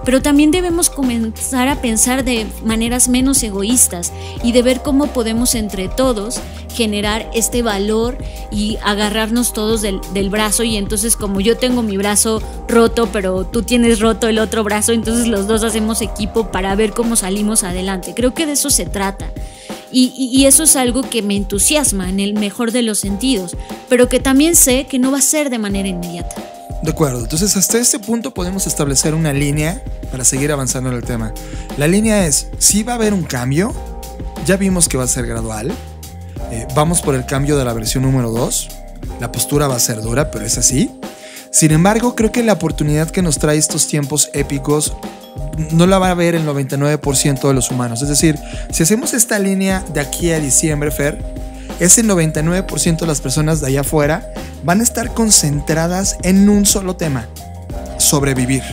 F: Pero también debemos comenzar a pensar de maneras menos egoístas y de ver cómo podemos entre todos generar este valor y agarrarnos todos del brazo. Y entonces, como yo tengo mi brazo roto, pero tú tienes roto el otro brazo, entonces los dos hacemos equipo para ver cómo salimos adelante. Creo que de eso se trata. Y eso es algo que me entusiasma en el mejor de los sentidos, pero que también sé que no va a ser de manera inmediata.
E: De acuerdo, entonces hasta este punto podemos establecer una línea para seguir avanzando en el tema. La línea es, sí va a haber un cambio, ya vimos que va a ser gradual, vamos por el cambio de la versión número 2, la postura va a ser dura, pero es así. Sin embargo, creo que la oportunidad que nos trae estos tiempos épicos no la va a ver el 99% de los humanos. Es decir, si hacemos esta línea de aquí a diciembre, Fer, ese 99% de las personas de allá afuera van a estar concentradas en un solo tema: sobrevivir.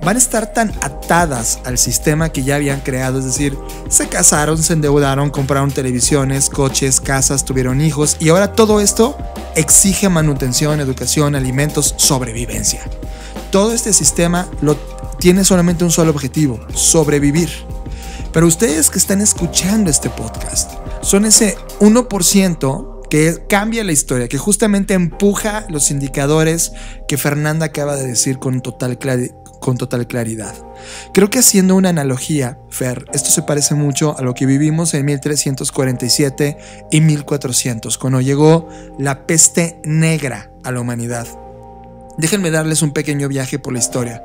E: Van a estar tan atadas al sistema que ya habían creado, es decir, se casaron, se endeudaron, compraron televisiones, coches, casas, tuvieron hijos, y ahora todo esto exige manutención, educación, alimentos, sobrevivencia. Todo este sistema tiene solamente un solo objetivo: sobrevivir. Pero ustedes que están escuchando este podcast son ese 1% que cambia la historia, que justamente empuja los indicadores que Fernanda acaba de decir con total claridad. Creo que haciendo una analogía, Fer, esto se parece mucho a lo que vivimos en 1347 y 1400, cuando llegó la peste negra a la humanidad. Déjenme darles un pequeño viaje por la historia.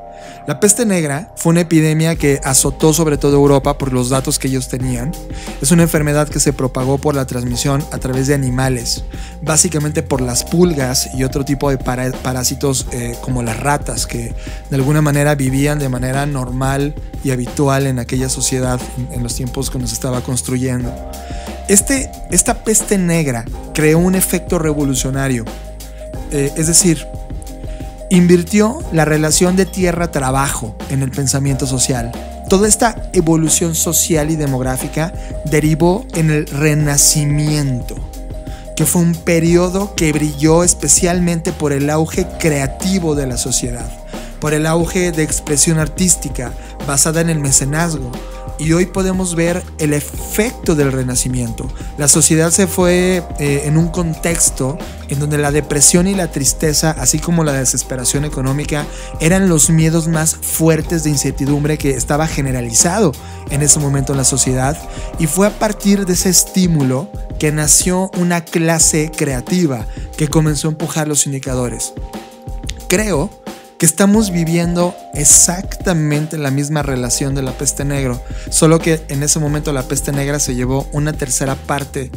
E: La peste negra fue una epidemia que azotó sobre todo Europa por los datos que ellos tenían. Es una enfermedad que se propagó por la transmisión a través de animales, básicamente por las pulgas y otro tipo de parásitos como las ratas, que de alguna manera vivían de manera normal y habitual en aquella sociedad en los tiempos que nos estaba construyendo. Esta peste negra creó un efecto revolucionario, es decir, invirtió la relación de tierra-trabajo en el pensamiento social. Toda esta evolución social y demográfica derivó en el Renacimiento, que fue un periodo que brilló especialmente por el auge creativo de la sociedad, por el auge de expresión artística basada en el mecenazgo. Y hoy podemos ver el efecto del Renacimiento. La sociedad se fue en un contexto en donde la depresión y la tristeza, así como la desesperación económica, eran los miedos más fuertes de incertidumbre que estaba generalizado en ese momento en la sociedad. Y fue a partir de ese estímulo que nació una clase creativa que comenzó a empujar los indicadores. Creo que estamos viviendo exactamente la misma relación de la peste negra, solo que en ese momento la peste negra se llevó una tercera parte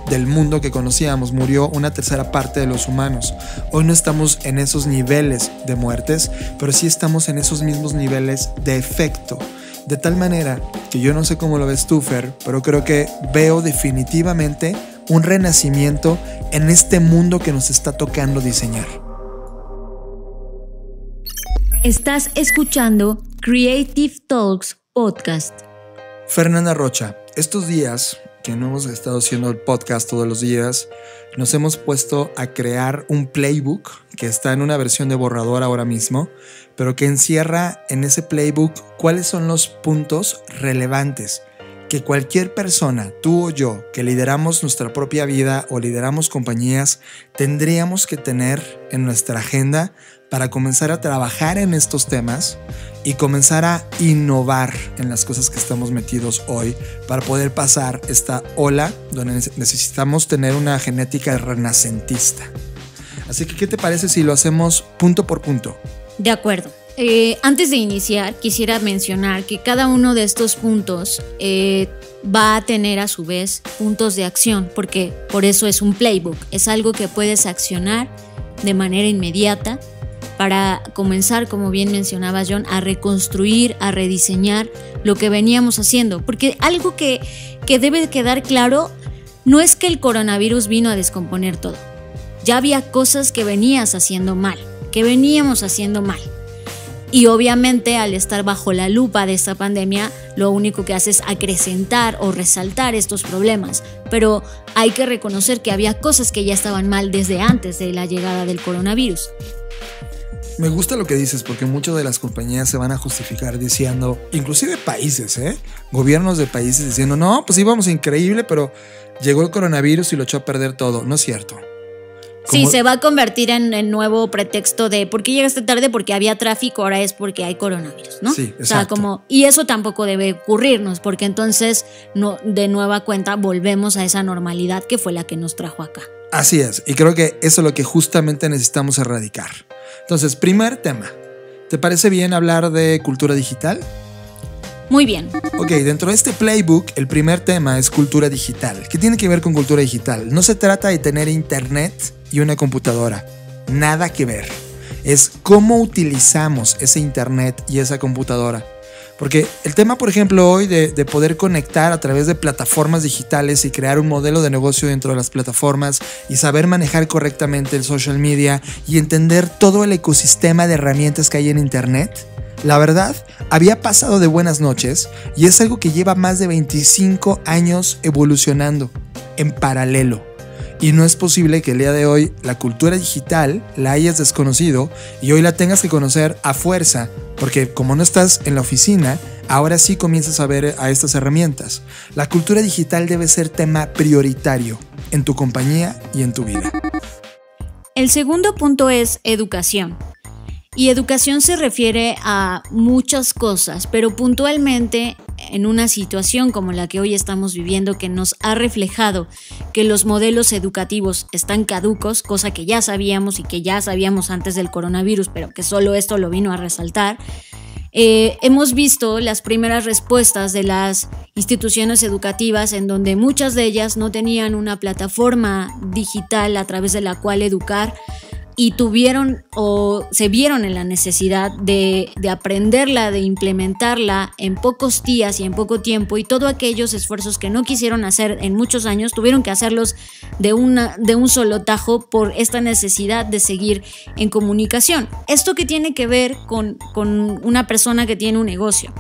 E: del mundo que conocíamos, murió una tercera parte de los humanos. Hoy no estamos en esos niveles de muertes, pero sí estamos en esos mismos niveles de efecto. De tal manera que yo no sé cómo lo ves tú, Fer, pero creo que veo definitivamente un renacimiento en este mundo que nos está tocando diseñar.
G: Estás escuchando Creative Talks Podcast.
E: Fernanda Rocha, estos días que no hemos estado haciendo el podcast todos los días, nos hemos puesto a crear un playbook que está en una versión de borrador ahora mismo, pero que encierra en ese playbook cuáles son los puntos relevantes que cualquier persona, tú o yo, que lideramos nuestra propia vida o lideramos compañías, tendríamos que tener en nuestra agenda para comenzar a trabajar en estos temas y comenzar a innovar en las cosas que estamos metidos hoy para poder pasar esta ola donde necesitamos tener una genética renacentista. Así que, ¿qué te parece si lo hacemos punto por punto?
F: De acuerdo. Antes de iniciar, quisiera mencionar que cada uno de estos puntos va a tener a su vez puntos de acción, porque por eso es un playbook, es algo que puedes accionar de manera inmediata para comenzar, como bien mencionaba John, a reconstruir, a rediseñar lo que veníamos haciendo, porque algo que debe quedar claro no es que el coronavirus vino a descomponer todo, ya había cosas que veníamos haciendo mal. Y obviamente al estar bajo la lupa de esta pandemia, lo único que hace es acrecentar o resaltar estos problemas. Pero hay que reconocer que había cosas que ya estaban mal desde antes de la llegada del coronavirus.
E: Me gusta lo que dices porque muchas de las compañías se van a justificar diciendo, inclusive países, gobiernos de países diciendo, no, pues íbamos increíble, pero llegó el coronavirus y lo echó a perder todo. No es cierto.
F: Sí, se va a convertir en el nuevo pretexto de ¿por qué llegaste tarde? Porque había tráfico, ahora es porque hay coronavirus, ¿no?
E: Sí, exacto.
F: O sea, y eso tampoco debe ocurrirnos, porque entonces de nueva cuenta volvemos a esa normalidad que fue la que nos trajo acá.
E: Así es, y creo que eso es lo que justamente necesitamos erradicar. Entonces, primer tema, ¿te parece bien hablar de cultura digital?
F: Muy bien.
E: Ok, dentro de este playbook, el primer tema es cultura digital. ¿Qué tiene que ver con cultura digital? No se trata de tener internet y una computadora. Nada que ver. Es cómo utilizamos ese internet y esa computadora. Porque el tema, por ejemplo, hoy de poder conectar a través de plataformas digitales y crear un modelo de negocio dentro de las plataformas y saber manejar correctamente el social media y entender todo el ecosistema de herramientas que hay en internet, la verdad, había pasado de buenas noches y es algo que lleva más de 25 años evolucionando en paralelo. Y no es posible que el día de hoy la cultura digital la hayas desconocido y hoy la tengas que conocer a fuerza, porque como no estás en la oficina, ahora sí comienzas a ver a estas herramientas. La cultura digital debe ser tema prioritario en tu compañía y en tu vida.
F: El segundo punto es educación. Y educación se refiere a muchas cosas, pero puntualmente en una situación como la que hoy estamos viviendo, que nos ha reflejado que los modelos educativos están caducos, cosa que ya sabíamos y que ya sabíamos antes del coronavirus, pero que solo esto lo vino a resaltar. Hemos visto las primeras respuestas de las instituciones educativas en donde muchas de ellas no tenían una plataforma digital a través de la cual educar, y tuvieron o se vieron en la necesidad de aprenderla, de implementarla en pocos días y en poco tiempo, y todos aquellos esfuerzos que no quisieron hacer en muchos años tuvieron que hacerlos de un solo tajo por esta necesidad de seguir en comunicación. Esto que tiene que ver con una persona que tiene un negocio,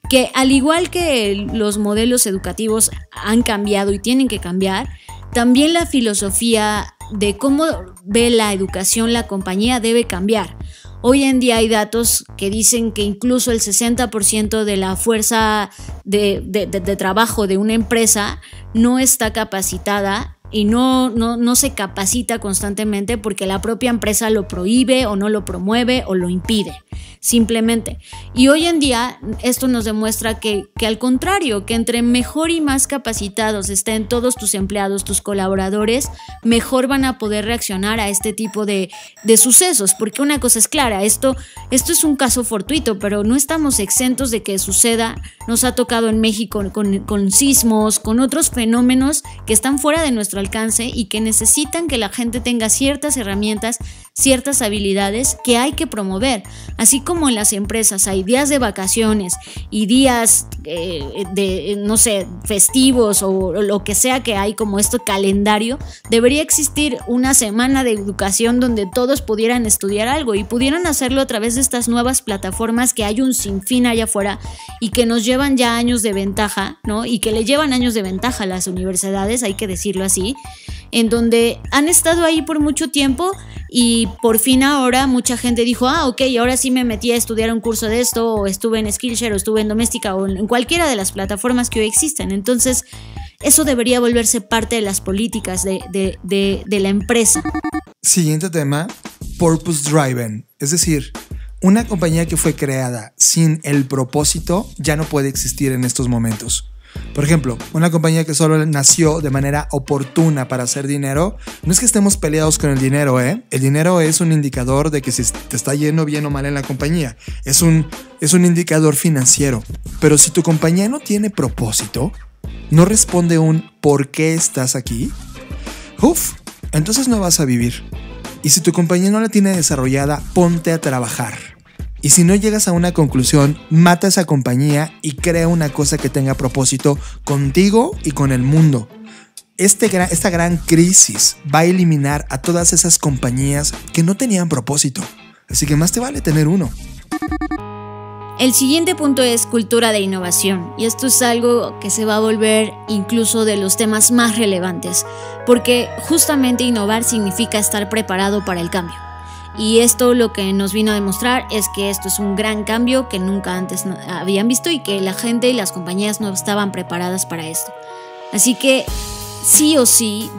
F: que al igual que los modelos educativos han cambiado y tienen que cambiar, también la filosofía de cómo ve la educación la compañía debe cambiar. Hoy en día hay datos que dicen que incluso el 60% de la fuerza de trabajo de una empresa no está capacitada y no se capacita constantemente porque la propia empresa lo prohíbe o no lo promueve o lo impide, simplemente. Y hoy en día esto nos demuestra que al contrario, que entre mejor y más capacitados estén todos tus empleados, tus colaboradores, mejor van a poder reaccionar a este tipo de sucesos, porque una cosa es clara, esto es un caso fortuito, pero no estamos exentos de que suceda. Nos ha tocado en México con sismos, con otros fenómenos que están fuera de nuestro alcance y que necesitan que la gente tenga ciertas herramientas, ciertas habilidades que hay que promover. Así como en las empresas hay días de vacaciones y días festivos o lo que sea que hay como calendario, debería existir una semana de educación donde todos pudieran estudiar algo y pudieran hacerlo a través de estas nuevas plataformas que hay un sinfín allá afuera y que nos llevan ya años de ventaja, ¿no? Y que le llevan años de ventaja a las universidades, hay que decirlo así. en donde han estado ahí por mucho tiempo y por fin ahora mucha gente dijo, ok, ahora sí me metí a estudiar un curso de esto, o estuve en Skillshare, o estuve en Doméstica, o en cualquiera de las plataformas que hoy existen. Entonces, eso debería volverse parte de las políticas de la empresa.
E: Siguiente tema, purpose driven, es decir, una compañía que fue creada sin el propósito ya no puede existir en estos momentos. Por ejemplo, una compañía que solo nació de manera oportuna para hacer dinero, no es que estemos peleados con el dinero, El dinero es un indicador de que si te está yendo bien o mal en la compañía. Es un indicador financiero. Pero si tu compañía no tiene propósito, no responde un ¿por qué estás aquí? Entonces no vas a vivir. Y si tu compañía no la tiene desarrollada, ponte a trabajar. Y si no llegas a una conclusión, mata esa compañía y crea una cosa que tenga propósito contigo y con el mundo. Esta gran crisis va a eliminar a todas esas compañías que no tenían propósito. Así que más te vale tener uno.
F: El siguiente punto es cultura de innovación, y esto es algo que se va a volver incluso de los temas más relevantes, porque justamente innovar significa estar preparado para el cambio. Y esto lo que nos vino a demostrar es que esto es un gran cambio que nunca antes habían visto y que la gente y las compañías no estaban preparadas para esto. Así que sí o sí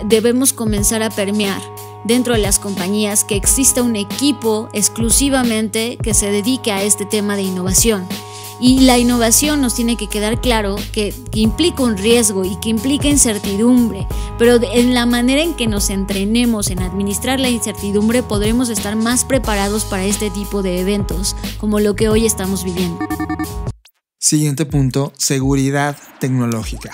F: debemos comenzar a permear dentro de las compañías que exista un equipo exclusivamente que se dedique a este tema de innovación. Y la innovación nos tiene que quedar claro que implica un riesgo y que implica incertidumbre, pero en la manera en que nos entrenemos en administrar la incertidumbre podremos estar más preparados para este tipo de eventos, como lo que hoy estamos viviendo.
E: Siguiente punto, seguridad tecnológica.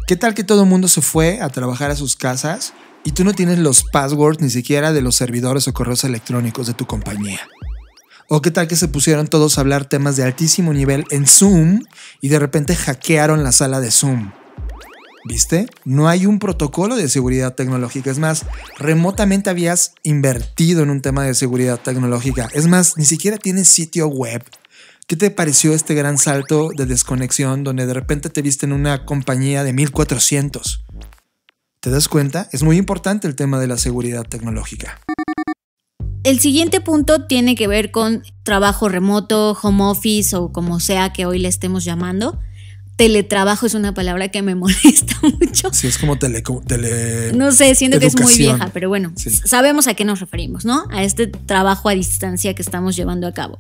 E: ¿Qué tal que todo el mundo se fue a trabajar a sus casas y tú no tienes los passwords ni siquiera de los servidores o correos electrónicos de tu compañía? ¿O qué tal que se pusieron todos a hablar temas de altísimo nivel en Zoom y de repente hackearon la sala de Zoom? ¿Viste? No hay un protocolo de seguridad tecnológica. Es más, remotamente habías invertido en un tema de seguridad tecnológica. Es más, ni siquiera tienes sitio web. ¿Qué te pareció este gran salto de desconexión donde de repente te viste en una compañía de 1400? ¿Te das cuenta? Es muy importante el tema de la seguridad tecnológica.
F: El siguiente punto tiene que ver con trabajo remoto, home office o como sea que hoy le estemos llamando. Teletrabajo es una palabra que me molesta mucho.
E: Sí, es como
F: no sé, siento que es muy vieja, pero bueno,
E: sí.
F: Sabemos a qué nos referimos, ¿no? A este trabajo a distancia que estamos llevando a cabo.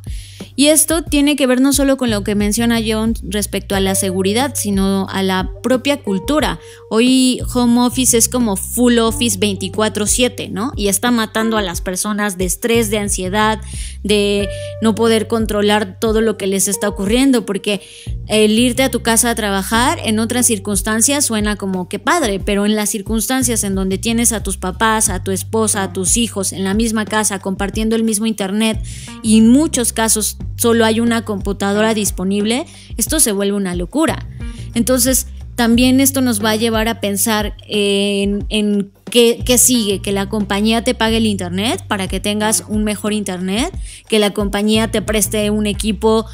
F: Y esto tiene que ver no solo con lo que menciona John respecto a la seguridad, sino a la propia cultura. Hoy home office es como full office 24/7, ¿no? Y está matando a las personas de estrés, de ansiedad, de no poder controlar todo lo que les está ocurriendo, porque el irte a tu casa a trabajar en otras circunstancias suena como que padre, pero en las circunstancias en donde tienes a tus papás, a tu esposa, a tus hijos en la misma casa compartiendo el mismo internet y en muchos casos solo hay una computadora disponible, esto se vuelve una locura. Entonces también esto nos va a llevar a pensar en qué sigue, que la compañía te pague el internet para que tengas un mejor internet, que la compañía te preste un equipo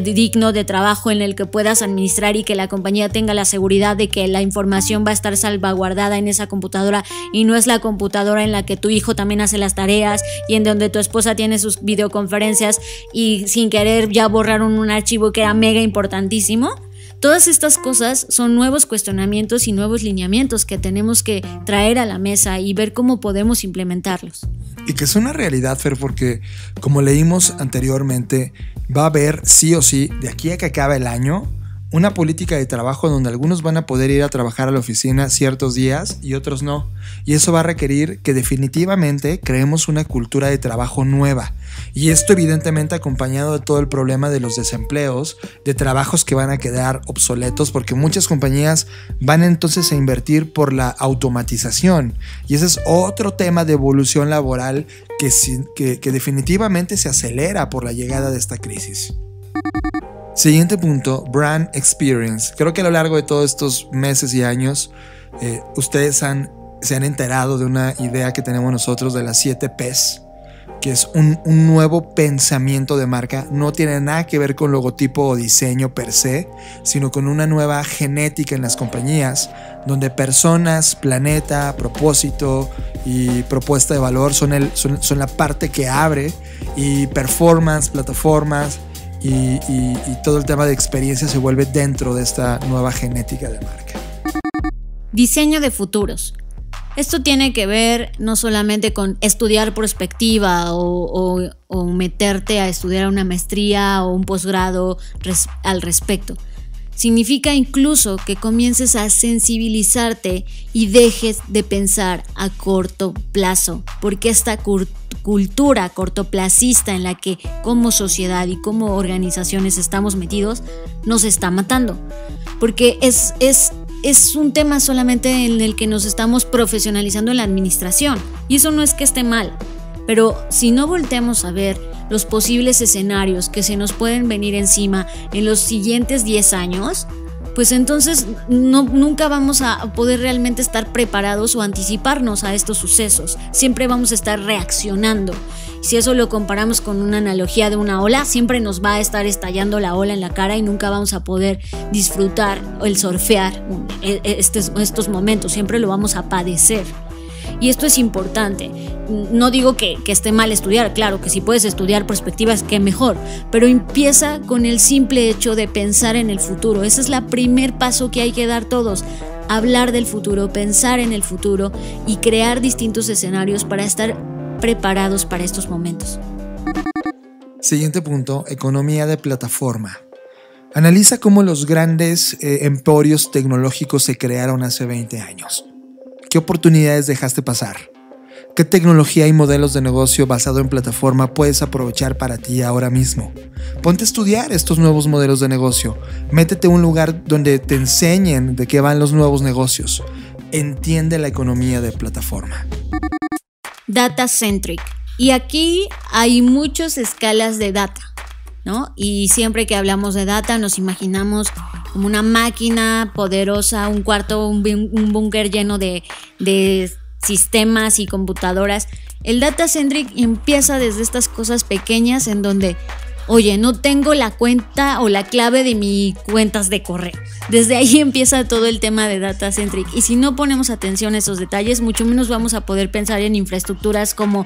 F: digno de trabajo en el que puedas administrar y que la compañía tenga la seguridad de que la información va a estar salvaguardada en esa computadora y no es la computadora en la que tu hijo también hace las tareas y en donde tu esposa tiene sus videoconferencias y sin querer ya borraron un archivo que era mega importantísimo. Todas estas cosas son nuevos cuestionamientos y nuevos lineamientos que tenemos que traer a la mesa y ver cómo podemos implementarlos.
E: Y que es una realidad, Fer, porque como leímos anteriormente, va a haber sí o sí, de aquí a que acabe el año, una política de trabajo donde algunos van a poder ir a trabajar a la oficina ciertos días y otros no. Y eso va a requerir que definitivamente creemos una cultura de trabajo nueva. Y esto evidentemente acompañado de todo el problema de los desempleos, de trabajos que van a quedar obsoletos, porque muchas compañías van entonces a invertir por la automatización. Y ese es otro tema de evolución laboral que definitivamente se acelera por la llegada de esta crisis. Siguiente punto, brand experience. Creo que a lo largo de todos estos meses y años ustedes se han enterado de una idea que tenemos nosotros de las 7 Ps. que es un nuevo pensamiento de marca. No tiene nada que ver con logotipo o diseño per se, sino con una nueva genética en las compañías, donde personas, planeta, propósito y propuesta de valor son la parte que abre, y performance, plataformas y todo el tema de experiencia se vuelve dentro de esta nueva genética de marca.
F: Diseño de futuros. Esto tiene que ver no solamente con estudiar perspectiva o meterte a estudiar una maestría o un posgrado al respecto. Significa incluso que comiences a sensibilizarte y dejes de pensar a corto plazo, porque esta cultura cortoplacista en la que como sociedad y como organizaciones estamos metidos nos está matando, porque es un tema solamente en el que nos estamos profesionalizando en la administración, y eso no es que esté mal, pero si no volteamos a ver los posibles escenarios que se nos pueden venir encima en los siguientes 10 años, pues entonces nunca vamos a poder realmente estar preparados o anticiparnos a estos sucesos. Siempre vamos a estar reaccionando. Si eso lo comparamos con una analogía de una ola, siempre nos va a estar estallando la ola en la cara y nunca vamos a poder disfrutar el surfear estos momentos. Siempre lo vamos a padecer. Y esto es importante. No digo que esté mal estudiar, claro que si puedes estudiar perspectivas, qué mejor, pero empieza con el simple hecho de pensar en el futuro. Ese es el primer paso que hay que dar todos: hablar del futuro, pensar en el futuro y crear distintos escenarios para estar preparados para estos momentos.
E: Siguiente punto: economía de plataforma. Analiza cómo los grandes emporios tecnológicos se crearon hace 20 años. ¿Qué oportunidades dejaste pasar? ¿Qué tecnología y modelos de negocio basado en plataforma puedes aprovechar para ti ahora mismo? Ponte a estudiar estos nuevos modelos de negocio. Métete a un lugar donde te enseñen de qué van los nuevos negocios. Entiende la economía de plataforma.
F: Data centric. Y aquí hay muchas escalas de data, ¿no? Y siempre que hablamos de data nos imaginamos como una máquina poderosa, un cuarto, un búnker lleno de sistemas y computadoras. El data centric empieza desde estas cosas pequeñas en donde, oye, no tengo la cuenta o la clave de mis cuentas de correo. Desde ahí empieza todo el tema de data centric. Y si no ponemos atención a esos detalles, mucho menos vamos a poder pensar en infraestructuras como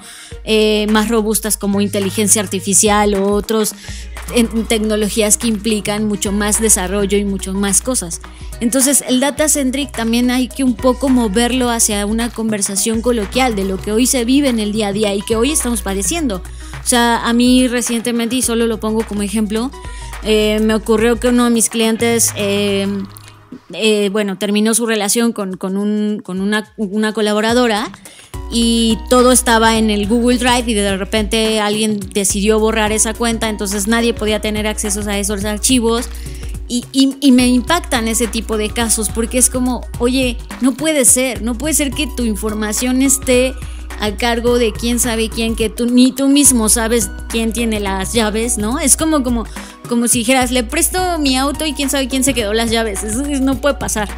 F: más robustas, como inteligencia artificial o otros tecnologías que implican mucho más desarrollo y mucho más cosas. Entonces el data centric también hay que un poco moverlo hacia una conversación coloquial de lo que hoy se vive en el día a día y que hoy estamos padeciendo. O sea, a mí recientemente, y solo lo pongo como ejemplo, me ocurrió que uno de mis clientes terminó su relación con una colaboradora, y todo estaba en el Google Drive y de repente alguien decidió borrar esa cuenta, entonces nadie podía tener acceso a esos archivos. Y me impactan ese tipo de casos porque es como, oye, no puede ser que tu información esté a cargo de quién sabe quién, que ni tú mismo sabes quién tiene las llaves, ¿no? Es como si dijeras, le presto mi auto y quién sabe quién se quedó las llaves. Eso no puede pasar.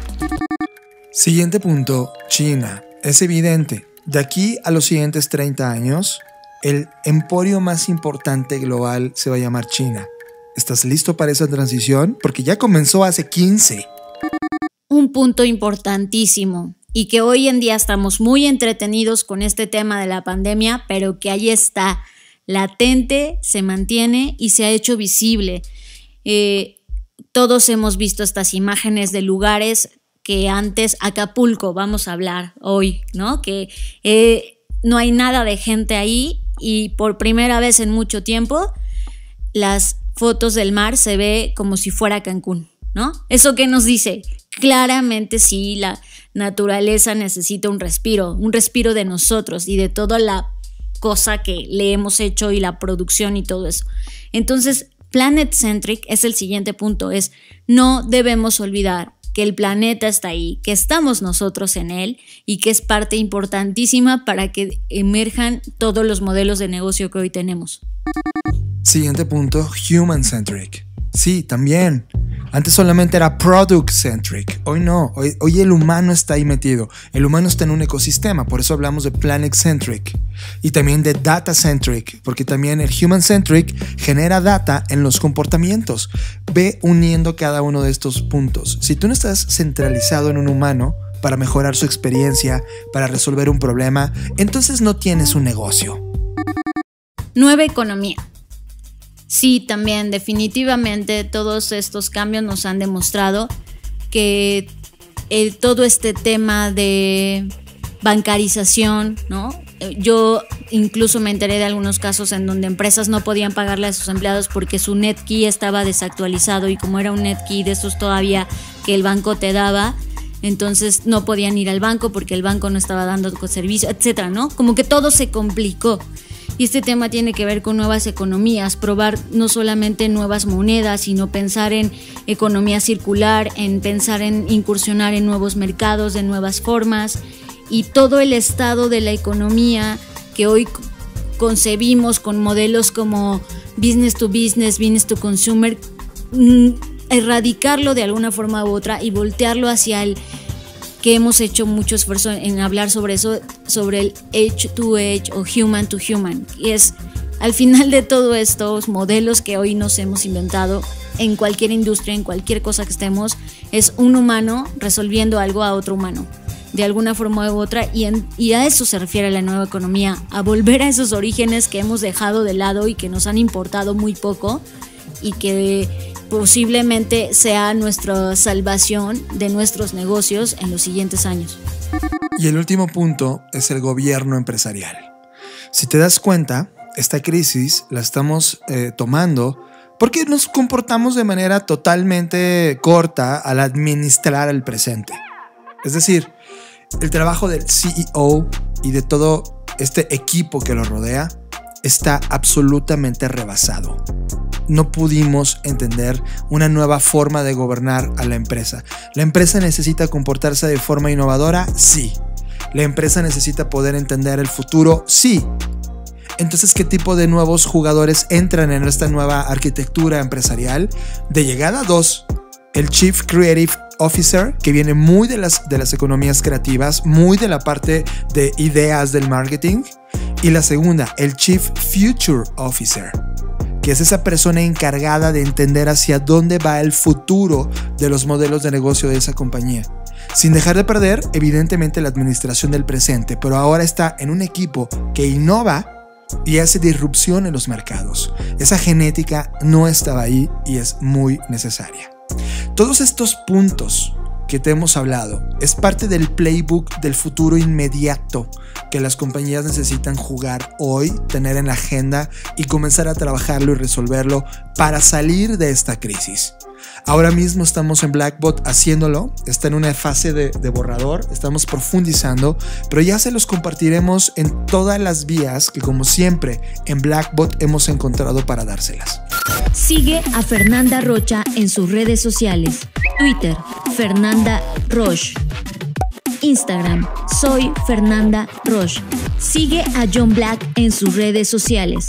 E: Siguiente punto: China. Es evidente, de aquí a los siguientes 30 años, el emporio más importante global se va a llamar China. ¿Estás listo para esa transición? Porque ya comenzó hace 15.
F: Un punto importantísimo, y que hoy en día estamos muy entretenidos con este tema de la pandemia, pero que ahí está, latente, se mantiene y se ha hecho visible. Todos hemos visto estas imágenes de lugares que antes, Acapulco, vamos a hablar hoy, ¿no? Que no hay nada de gente ahí y por primera vez en mucho tiempo las fotos del mar se ve como si fuera Cancún, ¿no? ¿Eso qué nos dice? Claramente sí, la naturaleza necesita un respiro de nosotros y de toda la cosa que le hemos hecho y la producción y todo eso. Entonces, Planet Centric es el siguiente punto, es no debemos olvidar que el planeta está ahí, que estamos nosotros en él y que es parte importantísima para que emerjan todos los modelos de negocio que hoy tenemos.
E: Siguiente punto: Human Centric. Sí, también. Antes solamente era product-centric. Hoy no. Hoy el humano está ahí metido. El humano está en un ecosistema. Por eso hablamos de planet-centric. Y también de data-centric. Porque también el human-centric genera data en los comportamientos. Ve uniendo cada uno de estos puntos. Si tú no estás centralizado en un humano para mejorar su experiencia, para resolver un problema, entonces no tienes un negocio.
F: Nueva economía. Sí, también definitivamente todos estos cambios nos han demostrado que todo este tema de bancarización, ¿no? Yo incluso me enteré de algunos casos en donde empresas no podían pagarle a sus empleados porque su NetKey estaba desactualizado, y como era un NetKey de esos todavía que el banco te daba, entonces no podían ir al banco porque el banco no estaba dando servicio, etcétera, ¿no? Como que todo se complicó. Y este tema tiene que ver con nuevas economías, probar no solamente nuevas monedas, sino pensar en economía circular, en pensar en incursionar en nuevos mercados, de nuevas formas, y todo el estado de la economía que hoy concebimos con modelos como business to business, business to consumer, erradicarlo de alguna forma u otra y voltearlo hacia el que hemos hecho mucho esfuerzo en hablar sobre eso, sobre el edge to edge o human to human. Y es, al final de todo estos modelos que hoy nos hemos inventado en cualquier industria, en cualquier cosa que estemos, es un humano resolviendo algo a otro humano, de alguna forma u otra, y a eso se refiere la nueva economía, a volver a esos orígenes que hemos dejado de lado y que nos han importado muy poco, y que posiblemente sea nuestra salvación de nuestros negocios en los siguientes años.
E: Y el último punto es el gobierno empresarial. Si te das cuenta, esta crisis la estamos tomando porque nos comportamos de manera totalmente corta al administrar el presente. Es decir, el trabajo del CEO y de todo este equipo que lo rodea está absolutamente rebasado. No pudimos entender una nueva forma de gobernar a la empresa. ¿La empresa necesita comportarse de forma innovadora? Sí. ¿La empresa necesita poder entender el futuro? Sí. Entonces, ¿qué tipo de nuevos jugadores entran en esta nueva arquitectura empresarial? De llegada, 2. El Chief Creative Officer, que viene muy de las economías creativas, muy de la parte de ideas del marketing. Y la segunda, el Chief Future Officer, que es esa persona encargada de entender hacia dónde va el futuro de los modelos de negocio de esa compañía, sin dejar de perder evidentemente la administración del presente, pero ahora está en un equipo que innova y hace disrupción en los mercados. Esa genética no estaba ahí y es muy necesaria. Todos estos puntos que te hemos hablado es parte del playbook del futuro inmediato que las compañías necesitan jugar hoy, tener en la agenda y comenzar a trabajarlo y resolverlo para salir de esta crisis. Ahora mismo estamos en Blackbot haciéndolo, está en una fase de borrador, estamos profundizando, pero ya se los compartiremos en todas las vías que, como siempre, en Blackbot hemos encontrado para dárselas.
G: Sigue a Fernanda Rocha en sus redes sociales. Twitter, Fernanda Roche. Instagram, soy Fernanda Roche. Sigue a John Black en sus redes sociales.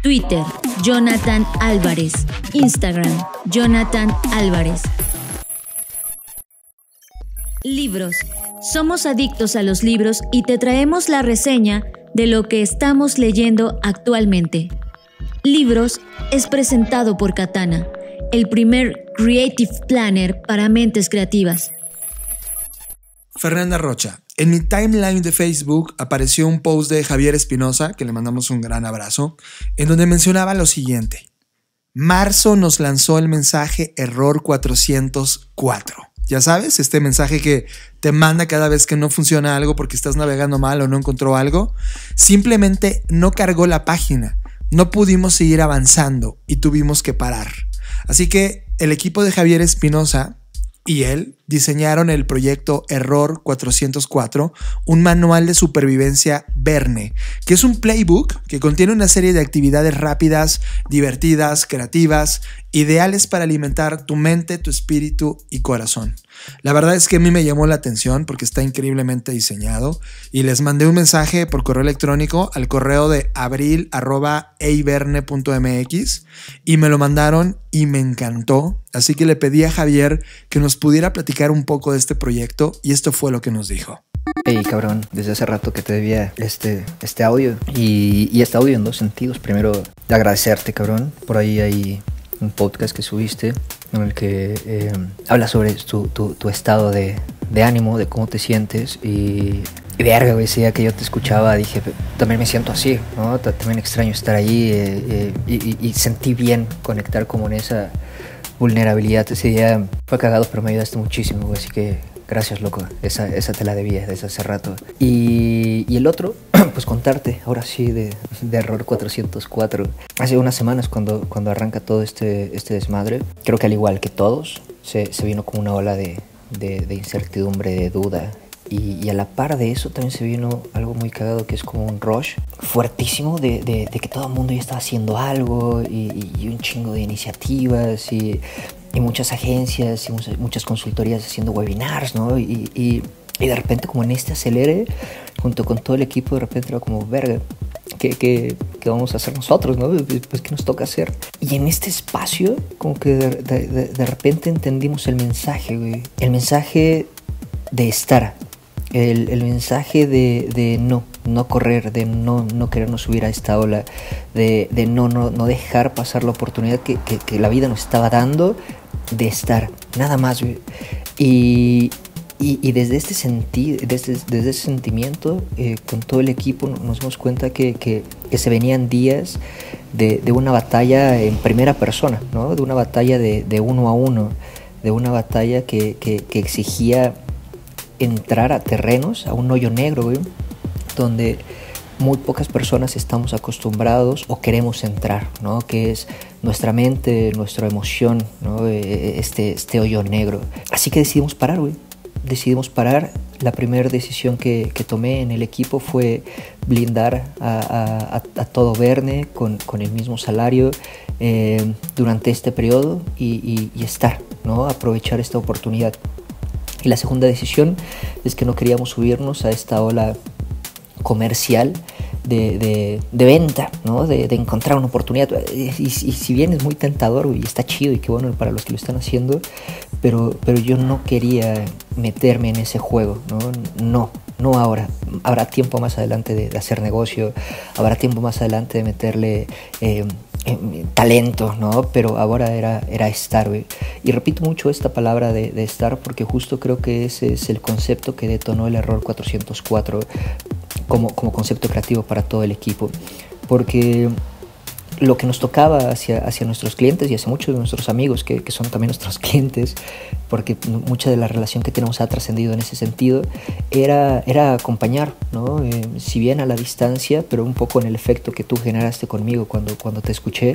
G: Twitter, Jonathan Álvarez. Instagram, Jonathan Álvarez. Libros. Somos adictos a los libros y te traemos la reseña de lo que estamos leyendo actualmente. Libros es presentado por Katana, el primer Creative Planner para mentes creativas.
E: Fernanda Rocha, en mi timeline de Facebook apareció un post de Javier Espinosa, que le mandamos un gran abrazo, en donde mencionaba lo siguiente: marzo nos lanzó el mensaje error 404. Ya sabes, este mensaje que te manda cada vez que no funciona algo porque estás navegando mal o no encontró algo. Simplemente no cargó la página. No pudimos seguir avanzando y tuvimos que parar. Así que el equipo de Javier Espinosa y él diseñaron el proyecto Error 404, un manual de supervivencia Verne, que es un playbook que contiene una serie de actividades rápidas, divertidas, creativas, ideales para alimentar tu mente, tu espíritu y corazón. La verdad es que a mí me llamó la atención porque está increíblemente diseñado y les mandé un mensaje por correo electrónico al correo de abril@eiverne.mx y me lo mandaron y me encantó. Así que le pedí a Javier que nos pudiera platicar un poco de este proyecto y esto fue lo que nos dijo.
K: Hey cabrón, desde hace rato que te debía este audio y este audio en dos sentidos. Primero, de agradecerte, cabrón. Por ahí hay un podcast que subiste en el que hablas sobre tu estado de ánimo, de cómo te sientes y verga, güey, ese día que yo te escuchaba dije, también me siento así, ¿no? También extraño estar ahí y sentí bien conectar como en esa vulnerabilidad. Ese día fue cagado, pero me ayudaste muchísimo, güey, así que gracias, loco, esa te la debía desde hace rato. Y el otro, pues contarte, ahora sí, de Error 404. Hace unas semanas cuando arranca todo este desmadre, creo que al igual que todos, se vino como una ola de incertidumbre, de duda. Y a la par de eso también se vino algo muy cagado que es como un rush fuertísimo de que todo el mundo ya estaba haciendo algo y un chingo de iniciativas y muchas agencias y muchas consultorías haciendo webinars, ¿no? Y de repente como en este acelere, junto con todo el equipo, de repente era como, verga, ¿qué vamos a hacer nosotros, no? Pues ¿qué nos toca hacer? Y en este espacio como que de repente entendimos el mensaje, güey. El mensaje de estar. El mensaje de no correr, de no querernos subir a esta ola, de no dejar pasar la oportunidad que la vida nos estaba dando de estar, nada más, güey. Y desde este desde ese sentimiento, con todo el equipo nos dimos cuenta que se venían días de una batalla en primera persona, ¿no? De una batalla de uno a uno, de una batalla que exigía entrar a terrenos, a un hoyo negro, güey, donde muy pocas personas estamos acostumbrados o queremos entrar, ¿no? Que es nuestra mente, nuestra emoción, ¿no? Este hoyo negro. Así que decidimos parar, güey. Decidimos parar. La primera decisión que tomé en el equipo fue blindar a todo Verne con el mismo salario durante este periodo y estar, ¿no? Aprovechar esta oportunidad. Y la segunda decisión es que no queríamos subirnos a esta ola comercial de venta, ¿no? De encontrar una oportunidad. Y si bien es muy tentador y está chido y qué bueno para los que lo están haciendo, pero yo no quería meterme en ese juego, ¿no? No ahora. Habrá tiempo más adelante de hacer negocio, habrá tiempo más adelante de meterle talento, ¿no? Pero ahora era estar, güey. Y repito mucho esta palabra de estar porque justo creo que ese es el concepto que detonó el Error 404 como concepto creativo para todo el equipo. Porque lo que nos tocaba hacia nuestros clientes y hacia muchos de nuestros amigos que son también nuestros clientes, porque mucha de la relación que tenemos ha trascendido en ese sentido, era acompañar, ¿no? Si bien a la distancia, pero un poco en el efecto que tú generaste conmigo cuando te escuché,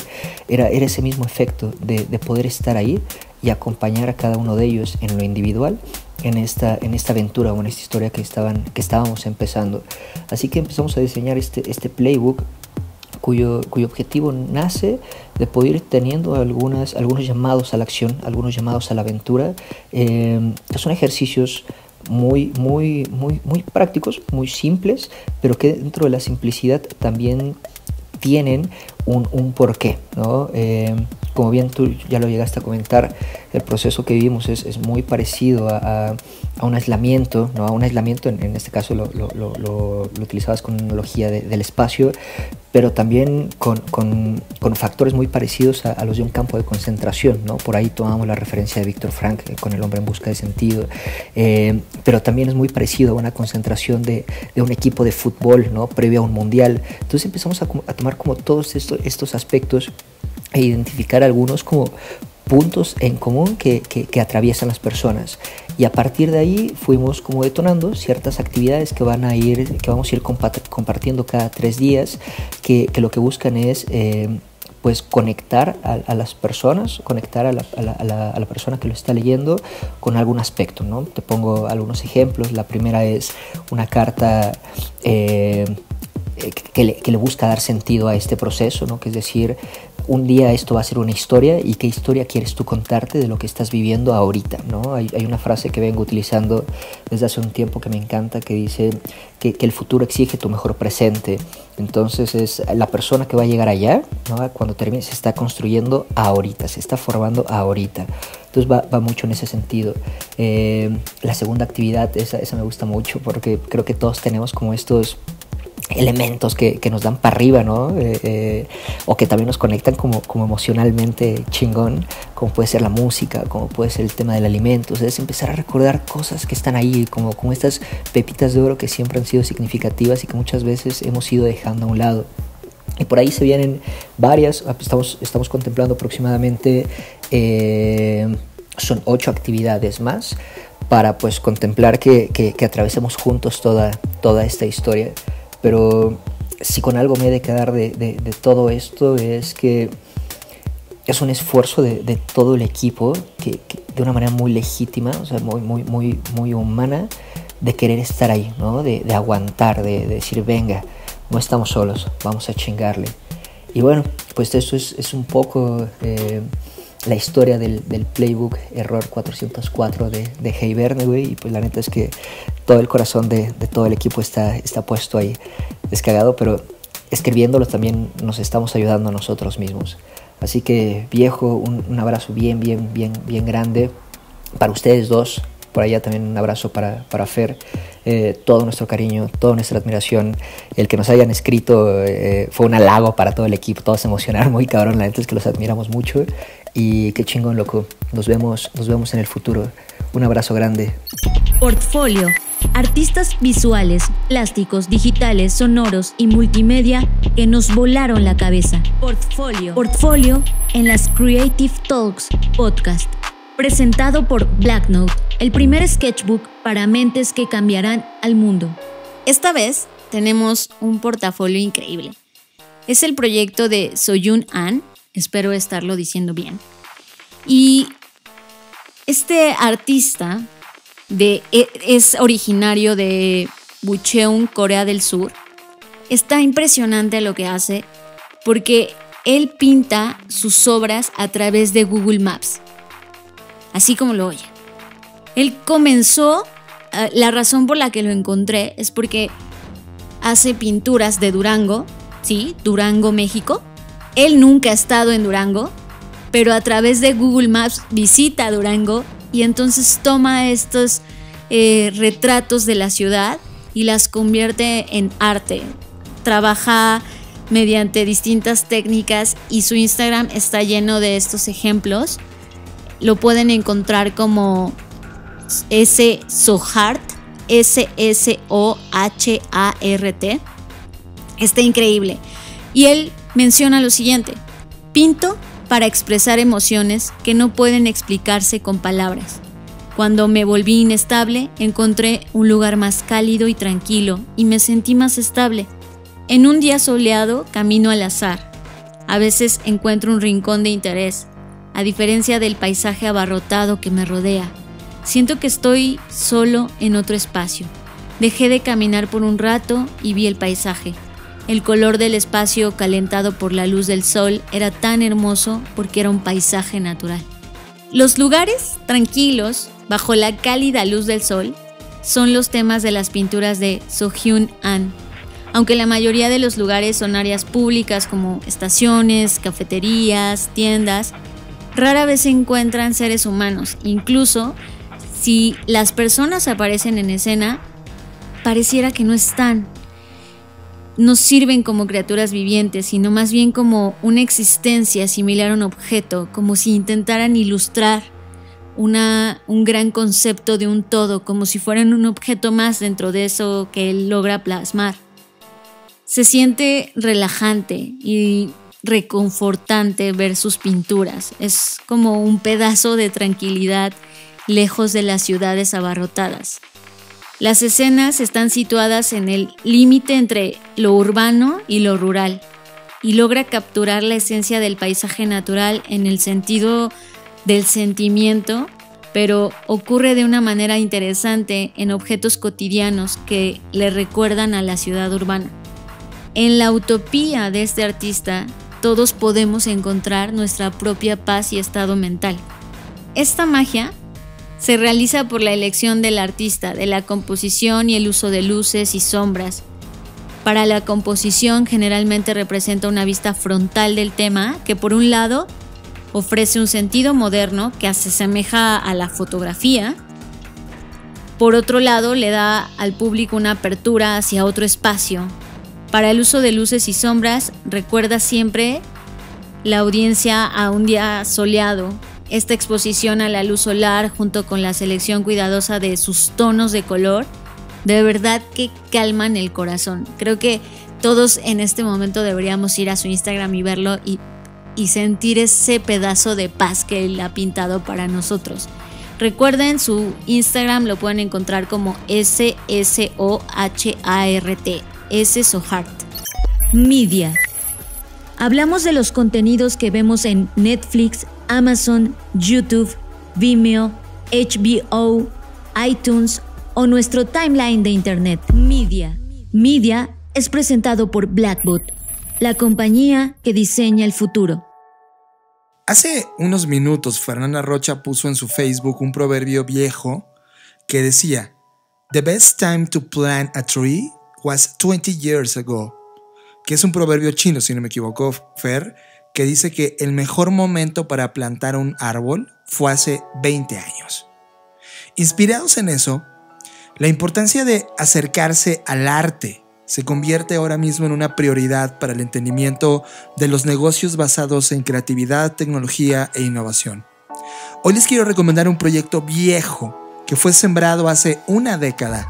K: era ese mismo efecto de poder estar ahí y acompañar a cada uno de ellos en lo individual, en esta aventura o en esta historia que estábamos empezando. Así que empezamos a diseñar este playbook cuyo objetivo nace de poder ir teniendo algunos llamados a la acción, algunos llamados a la aventura. Son ejercicios muy prácticos, muy simples, pero que dentro de la simplicidad también tienen un porqué, ¿no? Como bien tú ya lo llegaste a comentar, el proceso que vivimos es muy parecido a un aislamiento, ¿no? A un aislamiento, en este caso lo utilizabas con analogía del espacio, pero también con factores muy parecidos a los de un campo de concentración, ¿no? Por ahí tomamos la referencia de Víctor Frank con El hombre en busca de sentido, pero también es muy parecido a una concentración de un equipo de fútbol, ¿no? Previo a un mundial. Entonces empezamos a tomar como todos estos aspectos e identificar algunos como puntos en común que atraviesan las personas, y a partir de ahí fuimos como detonando ciertas actividades que vamos a ir compartiendo cada 3 días, que lo que buscan es pues conectar a las personas, conectar a la persona que lo está leyendo con algún aspecto, ¿no? Te pongo algunos ejemplos. La primera es una carta que le busca dar sentido a este proceso, ¿no? Que es decir, un día esto va a ser una historia y qué historia quieres tú contarte de lo que estás viviendo ahorita, ¿no? Hay una frase que vengo utilizando desde hace un tiempo que me encanta, que dice que el futuro exige tu mejor presente. Entonces es la persona que va a llegar allá, ¿no? Cuando termine, se está construyendo ahorita, se está formando ahorita. Entonces va mucho en ese sentido. La segunda actividad, esa me gusta mucho porque creo que todos tenemos como estos elementos que nos dan para arriba, ¿no? O que también nos conectan como emocionalmente chingón, como puede ser la música, como puede ser el tema del alimento. O sea, es empezar a recordar cosas que están ahí, como estas pepitas de oro que siempre han sido significativas y que muchas veces hemos ido dejando a un lado. Y por ahí se vienen varias, estamos contemplando aproximadamente, son 8 actividades más para pues contemplar que atravesemos juntos toda esta historia. Pero si con algo me he de quedar de todo esto es que es un esfuerzo de todo el equipo que de una manera muy legítima, o sea, muy humana, de querer estar ahí, ¿no? De aguantar, de decir, venga, no estamos solos, vamos a chingarle. Y bueno, pues esto es un poco la historia del playbook Error 404 de Hey Verne, güey. Y pues la neta es que todo el corazón de todo el equipo está puesto ahí, descargado, pero escribiéndolo también nos estamos ayudando a nosotros mismos. Así que viejo, un abrazo bien grande para ustedes dos. Por allá también un abrazo para Fer. Todo nuestro cariño, toda nuestra admiración. El que nos hayan escrito fue un halago para todo el equipo. Todos se emocionaron muy cabrón. La neta es que los admiramos mucho. Y qué chingón, loco. Nos vemos en el futuro. Un abrazo grande.
G: Portfolio. Artistas visuales, plásticos, digitales, sonoros y multimedia que nos volaron la cabeza. Portfolio en las Creative Talks Podcast. Presentado por Blacknote, el primer sketchbook para mentes que cambiarán al mundo.
F: Esta vez tenemos un portafolio increíble. Es el proyecto de Soyun An, espero estarlo diciendo bien. Y este artista es originario de Bucheon, Corea del Sur. Está impresionante lo que hace porque él pinta sus obras a través de Google Maps. Así como lo oyen. Él comenzó, la razón por la que lo encontré es porque hace pinturas de Durango, sí, Durango, México. Él nunca ha estado en Durango, pero a través de Google Maps visita Durango y entonces toma estos retratos de la ciudad y las convierte en arte. Trabaja mediante distintas técnicas y su Instagram está lleno de estos ejemplos. Lo pueden encontrar como Sohart, SSOHART. Está increíble. Y él menciona lo siguiente: pinto para expresar emociones que no pueden explicarse con palabras. Cuando me volví inestable, encontré un lugar más cálido y tranquilo y me sentí más estable. En un día soleado, camino al azar. A veces encuentro un rincón de interés. A diferencia del paisaje abarrotado que me rodea, siento que estoy solo en otro espacio. Dejé de caminar por un rato y vi el paisaje. El color del espacio calentado por la luz del sol era tan hermoso porque era un paisaje natural. Los lugares tranquilos, bajo la cálida luz del sol, son los temas de las pinturas de Sohyun An. Aunque la mayoría de los lugares son áreas públicas como estaciones, cafeterías, tiendas, rara vez se encuentran seres humanos. Incluso si las personas aparecen en escena, pareciera que no están. No sirven como criaturas vivientes, sino más bien como una existencia similar a un objeto, como si intentaran ilustrar un gran concepto de un todo, como si fueran un objeto más dentro de eso que él logra plasmar. Se siente relajante y reconfortante ver sus pinturas. Es como un pedazo de tranquilidad lejos de las ciudades abarrotadas. Las escenas están situadas en el límite entre lo urbano y lo rural y logra capturar la esencia del paisaje natural en el sentido del sentimiento, pero ocurre de una manera interesante en objetos cotidianos que le recuerdan a la ciudad urbana. En la utopía de este artista, todos podemos encontrar nuestra propia paz y estado mental. Esta magia se realiza por la elección del artista, de la composición y el uso de luces y sombras. Para la composición generalmente representa una vista frontal del tema que por un lado ofrece un sentido moderno que se asemeja a la fotografía. Por otro lado, le da al público una apertura hacia otro espacio. Para el uso de luces y sombras, recuerda siempre la audiencia a un día soleado. Esta exposición a la luz solar, junto con la selección cuidadosa de sus tonos de color, de verdad que calman el corazón. Creo que todos en este momento deberíamos ir a su Instagram y verlo y sentir ese pedazo de paz que él ha pintado para nosotros. Recuerden, su Instagram lo pueden encontrar como SSOHART, SSOHART.
G: Media. Hablamos de los contenidos que vemos en Netflix, Amazon, YouTube, Vimeo, HBO, iTunes o nuestro timeline de Internet. Media. Media es presentado por Blackbot, la compañía que diseña el futuro.
E: Hace unos minutos Fernanda Rocha puso en su Facebook un proverbio viejo que decía: "The best time to plant a tree was 20 years ago", que es un proverbio chino, si no me equivoco, Fer, que dice que el mejor momento para plantar un árbol fue hace 20 años. Inspirados en eso, la importancia de acercarse al arte se convierte ahora mismo en una prioridad para el entendimiento de los negocios basados en creatividad, tecnología e innovación. Hoy les quiero recomendar un proyecto viejo que fue sembrado hace una década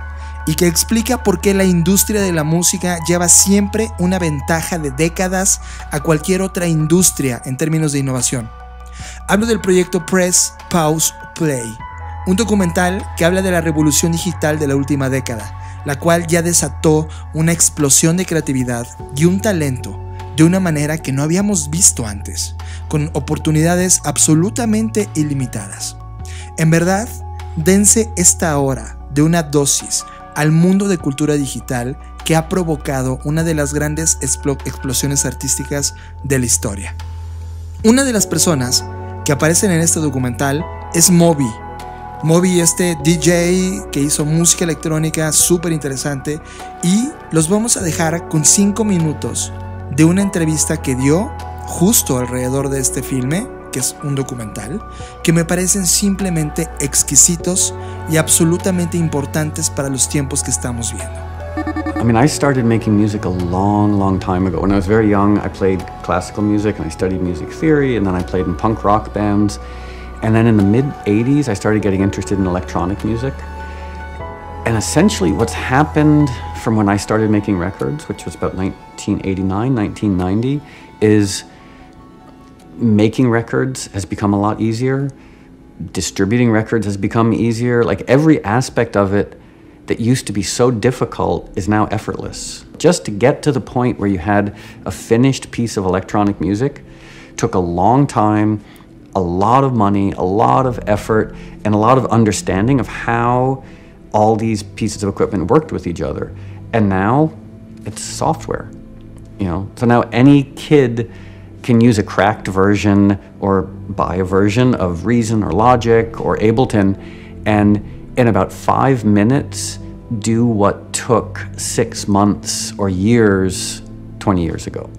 E: y que explica por qué la industria de la música lleva siempre una ventaja de décadas a cualquier otra industria en términos de innovación. Hablo del proyecto Press, Pause, Play, un documental que habla de la revolución digital de la última década, la cual ya desató una explosión de creatividad y un talento de una manera que no habíamos visto antes, con oportunidades absolutamente ilimitadas. En verdad, dense esta hora de una dosis al mundo de cultura digital que ha provocado una de las grandes explosiones artísticas de la historia. Una de las personas que aparecen en este documental es Moby, este DJ que hizo música electrónica súper interesante, y los vamos a dejar con 5 minutos de una entrevista que dio justo alrededor de este filme, que es un documental, que me parecen simplemente exquisitos y absolutamente importantes para los tiempos que estamos viendo.
L: I mean, I started making music a long time ago. When I was very young, I played classical music and I studied music theory, and then I played in punk rock bands. And then in the mid-'80s, I started getting interested in electronic music. And essentially what's happened from when I started making records, which was about 1989, 1990, is making records has become a lot easier. Distributing records has become easier. Like every aspect of it that used to be so difficult is now effortless. Just to get to the point where you had a finished piece of electronic music took a long time, a lot of money, a lot of effort, and a lot of understanding of how all these pieces of equipment worked with each other. And now it's software, you know? So now any kid can use a cracked version or buy a version of Reason or Logic or Ableton, and in about 5 minutes do what took 6 months or years 20 years ago.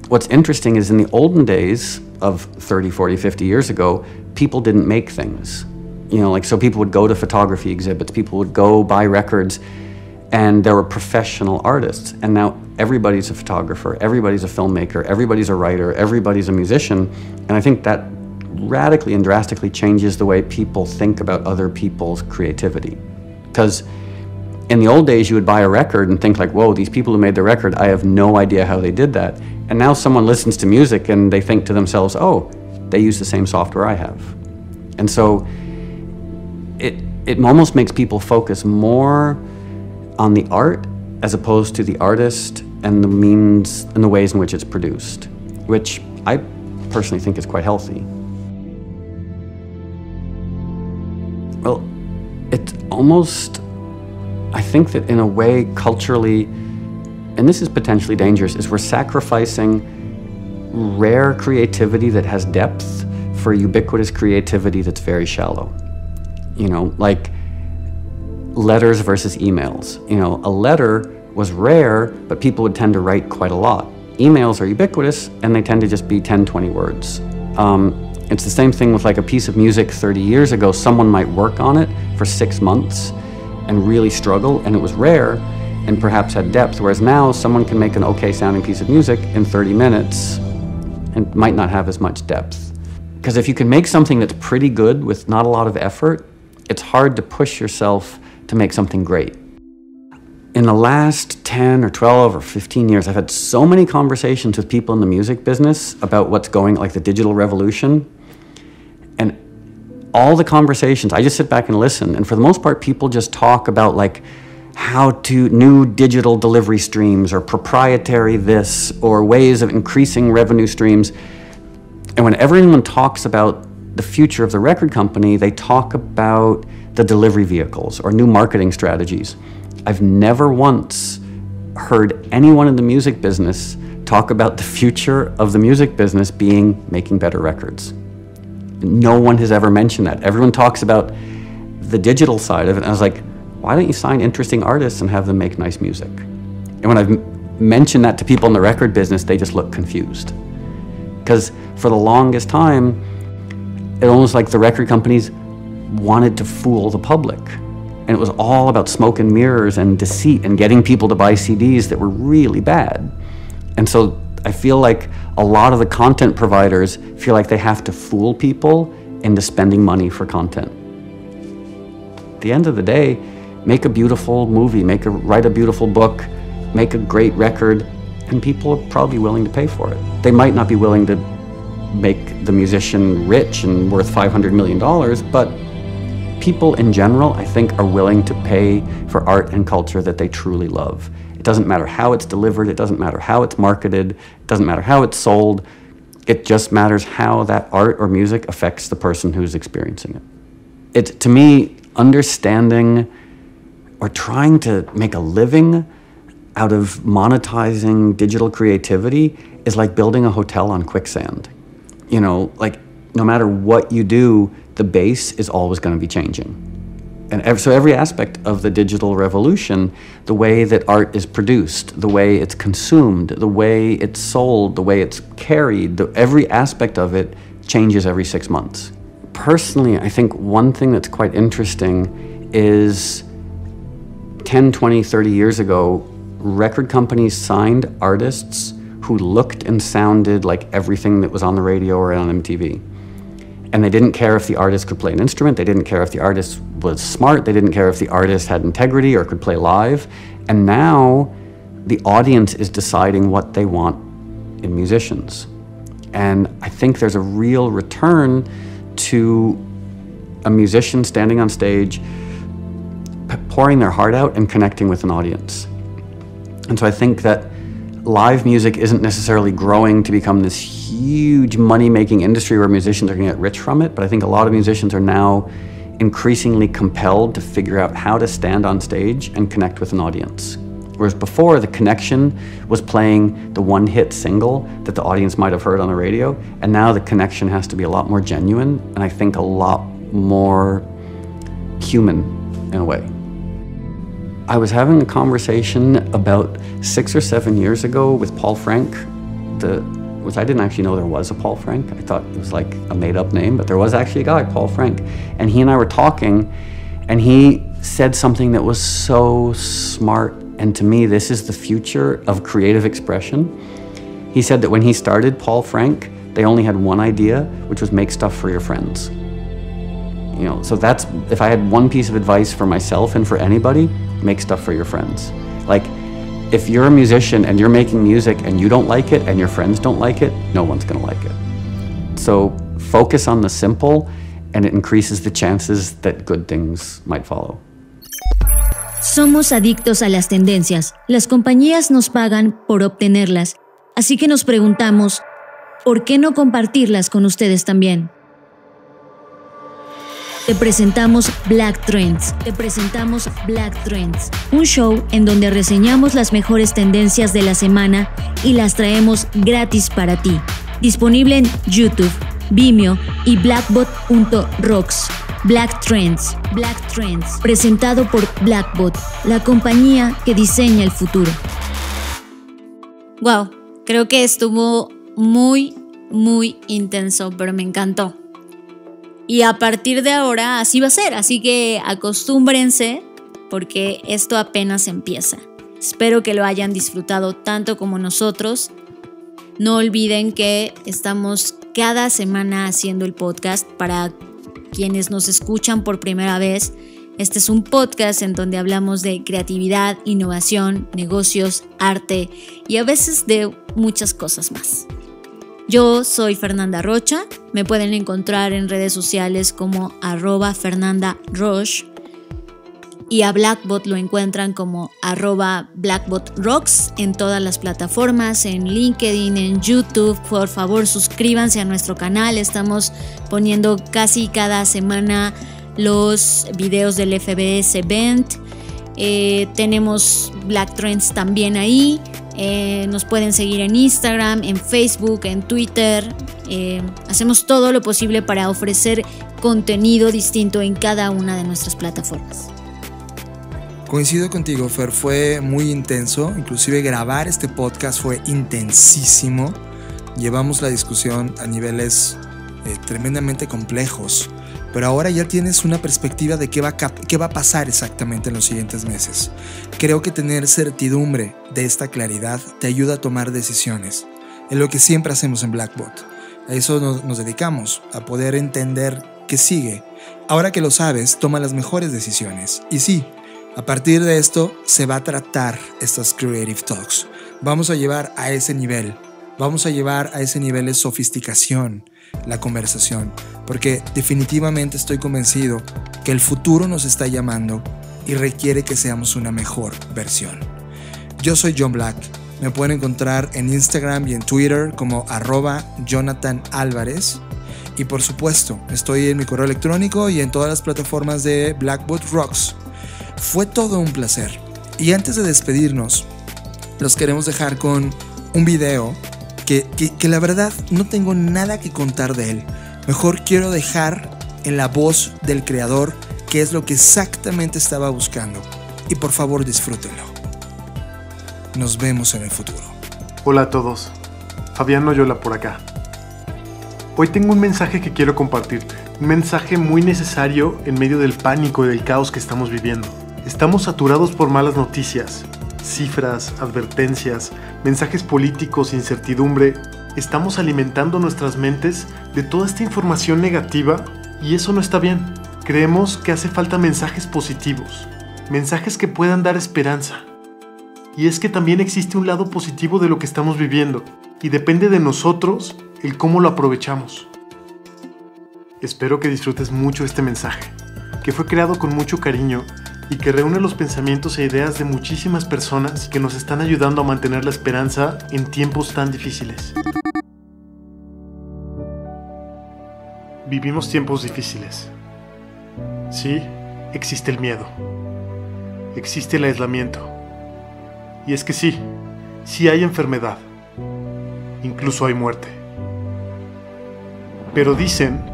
L: What's interesting is in the olden days of 30, 40, 50 years ago, people didn't make things. You know, like, so people would go to photography exhibits, people would go buy records, and there were professional artists. And now everybody's a photographer, everybody's a filmmaker, everybody's a writer, everybody's a musician. And I think that radically and drastically changes the way people think about other people's creativity. Because in the old days, you would buy a record and think like, whoa, these people who made the record, I have no idea how they did that. And now someone listens to music and they think to themselves, oh, they use the same software I have. And so it almost makes people focus more on the art as opposed to the artist and the means and the ways in which it's produced, which I personally think is quite healthy. Well, it's almost, I think that in a way culturally, and this is potentially dangerous, is we're sacrificing rare creativity that has depth for ubiquitous creativity that's very shallow. You know, like letters versus emails. You know, a letter was rare, but people would tend to write quite a lot. Emails are ubiquitous, and they tend to just be 10, 20 words. It's the same thing with like a piece of music 30 years ago. Someone might work on it for 6 months and really struggle, and it was rare and perhaps had depth, whereas now someone can make an okay sounding piece of music in 30 minutes and might not have as much depth. Because if you can make something that's pretty good with not a lot of effort, it's hard to push yourself to make something great. In the last 10 or 12 or 15 years, I've had so many conversations with people in the music business about what's going, like the digital revolution. And all the conversations, I just sit back and listen. And for the most part, people just talk about like how to new digital delivery streams or proprietary this or ways of increasing revenue streams. And when everyone talks about the future of the record company, they talk about the delivery vehicles or new marketing strategies. I've never once heard anyone in the music business talk about the future of the music business being making better records. No one has ever mentioned that. Everyone talks about the digital side of it. And I was like, why don't you sign interesting artists and have them make nice music? And when I've mentioned that to people in the record business, they just look confused. Because for the longest time, it almost like the record companies wanted to fool the public. And it was all about smoke and mirrors and deceit and getting people to buy CDs that were really bad. And so I feel like a lot of the content providers feel like they have to fool people into spending money for content. At the end of the day, make a beautiful movie, write a beautiful book, make a great record, and people are probably willing to pay for it. They might not be willing to make the musician rich and worth $500 million, but people in general, I think, are willing to pay for art and culture that they truly love. It doesn't matter how it's delivered, it doesn't matter how it's marketed, it doesn't matter how it's sold, it just matters how that art or music affects the person who's experiencing it. It's, to me, understanding or trying to make a living out of monetizing digital creativity is like building a hotel on quicksand. You know, like no matter what you do, the base is always going to be changing. And so every aspect of the digital revolution, the way that art is produced, the way it's consumed, the way it's sold, the way it's carried, every aspect of it changes every 6 months. Personally, I think one thing that's quite interesting is 10, 20, 30 years ago, record companies signed artists who looked and sounded like everything that was on the radio or on MTV. And they didn't care if the artist could play an instrument, they didn't care if the artist was smart, they didn't care if the artist had integrity or could play live. And now the audience is deciding what they want in musicians. And I think there's a real return to a musician standing on stage, pouring their heart out and connecting with an audience. And so I think that live music isn't necessarily growing to become this huge money-making industry where musicians are going to get rich from it, but I think a lot of musicians are now increasingly compelled to figure out how to stand on stage and connect with an audience. Whereas before, the connection was playing the one-hit single that the audience might have heard on the radio, and now the connection has to be a lot more genuine, and I think a lot more human in a way. I was having a conversation about 6 or 7 years ago with Paul Frank, which I didn't actually know there was a Paul Frank. I thought it was like a made-up name, but there was actually a guy, Paul Frank. And he and I were talking, and he said something that was so smart. And to me, this is the future of creative expression. He said that when he started Paul Frank, they only had one idea, which was make stuff for your friends. You know, so that's, if I had one piece of advice for myself and for anybody, make stuff for your friends. Like, if you're a musician and you're making music and you don't like it and your friends don't like it, no one's gonna like it. So focus on the simple and it increases the chances that good things might follow.
G: Somos adictos a las tendencias. Las compañías nos pagan por obtenerlas. Así que nos preguntamos, ¿por qué no compartirlas con ustedes también? Te presentamos Black Trends. Un show en donde reseñamos las mejores tendencias de la semana y las traemos gratis para ti. Disponible en YouTube, Vimeo y Blackbot.rocks. Black Trends, presentado por Blackbot, la compañía que diseña el futuro.
F: Wow, creo que estuvo muy intenso, pero me encantó. Y a partir de ahora así va a ser, así que acostúmbrense porque esto apenas empieza. Espero que lo hayan disfrutado tanto como nosotros. No olviden que estamos cada semana haciendo el podcast. Para quienes nos escuchan por primera vez, este es un podcast en donde hablamos de creatividad, innovación, negocios, arte y a veces de muchas cosas más. Yo soy Fernanda Rocha, me pueden encontrar en redes sociales como @FernandaRoche y a Blackbot lo encuentran como @BlackbotRocks en todas las plataformas, en LinkedIn, en YouTube. Por favor, suscríbanse a nuestro canal, estamos poniendo casi cada semana los videos del FBS Event. Tenemos Black Trends también ahí. Nos pueden seguir en Instagram, en Facebook, en Twitter. Hacemos todo lo posible para ofrecer contenido distinto en cada una de nuestras plataformas.
E: Coincido contigo, Fer, fue muy intenso, inclusive grabar este podcast fue intensísimo. Llevamos la discusión a niveles tremendamente complejos, pero ahora ya tienes una perspectiva de qué va a pasar exactamente en los siguientes meses. Creo que tener certidumbre de esta claridad te ayuda a tomar decisiones, es lo que siempre hacemos en Blackbot. A eso nos dedicamos, a poder entender qué sigue. Ahora que lo sabes, toma las mejores decisiones. Y sí, a partir de esto se va a tratar estas Creative Talks. Vamos a llevar a ese nivel de sofisticación la conversación, porque definitivamente estoy convencido que el futuro nos está llamando y requiere que seamos una mejor versión. Yo soy John Black, me pueden encontrar en Instagram y en Twitter como @JonathanAlvarez y por supuesto estoy en mi correo electrónico y en todas las plataformas de Blackbot Rocks. Fue todo un placer. Y antes de despedirnos, los queremos dejar con un video que la verdad no tengo nada que contar de él. Mejor quiero dejar en la voz del creador qué es lo que exactamente estaba buscando. Y por favor disfrútenlo. Nos vemos en el futuro.
M: Hola a todos, Fabián Noyola por acá. Hoy tengo un mensaje que quiero compartirte. Un mensaje muy necesario en medio del pánico y del caos que estamos viviendo. Estamos saturados por malas noticias, cifras, advertencias, mensajes políticos, incertidumbre. Estamos alimentando nuestras mentes de toda esta información negativa y eso no está bien. Creemos que hace falta mensajes positivos, mensajes que puedan dar esperanza. Y es que también existe un lado positivo de lo que estamos viviendo y depende de nosotros el cómo lo aprovechamos. Espero que disfrutes mucho este mensaje, que fue creado con mucho cariño y que reúne los pensamientos e ideas de muchísimas personas que nos están ayudando a mantener la esperanza en tiempos tan difíciles. Vivimos tiempos difíciles. Sí, existe el miedo. Existe el aislamiento. Y es que sí hay enfermedad. Incluso hay muerte. Pero dicen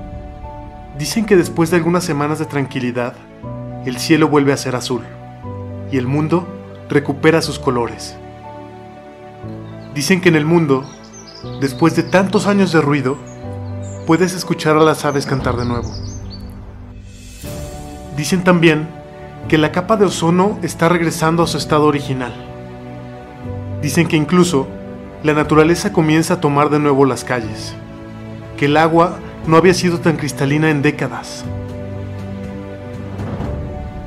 M: que después de algunas semanas de tranquilidad, el cielo vuelve a ser azul y el mundo recupera sus colores. Dicen que en el mundo, después de tantos años de ruido, puedes escuchar a las aves cantar de nuevo. Dicen también que la capa de ozono está regresando a su estado original. Dicen que incluso la naturaleza comienza a tomar de nuevo las calles, que el agua no había sido tan cristalina en décadas.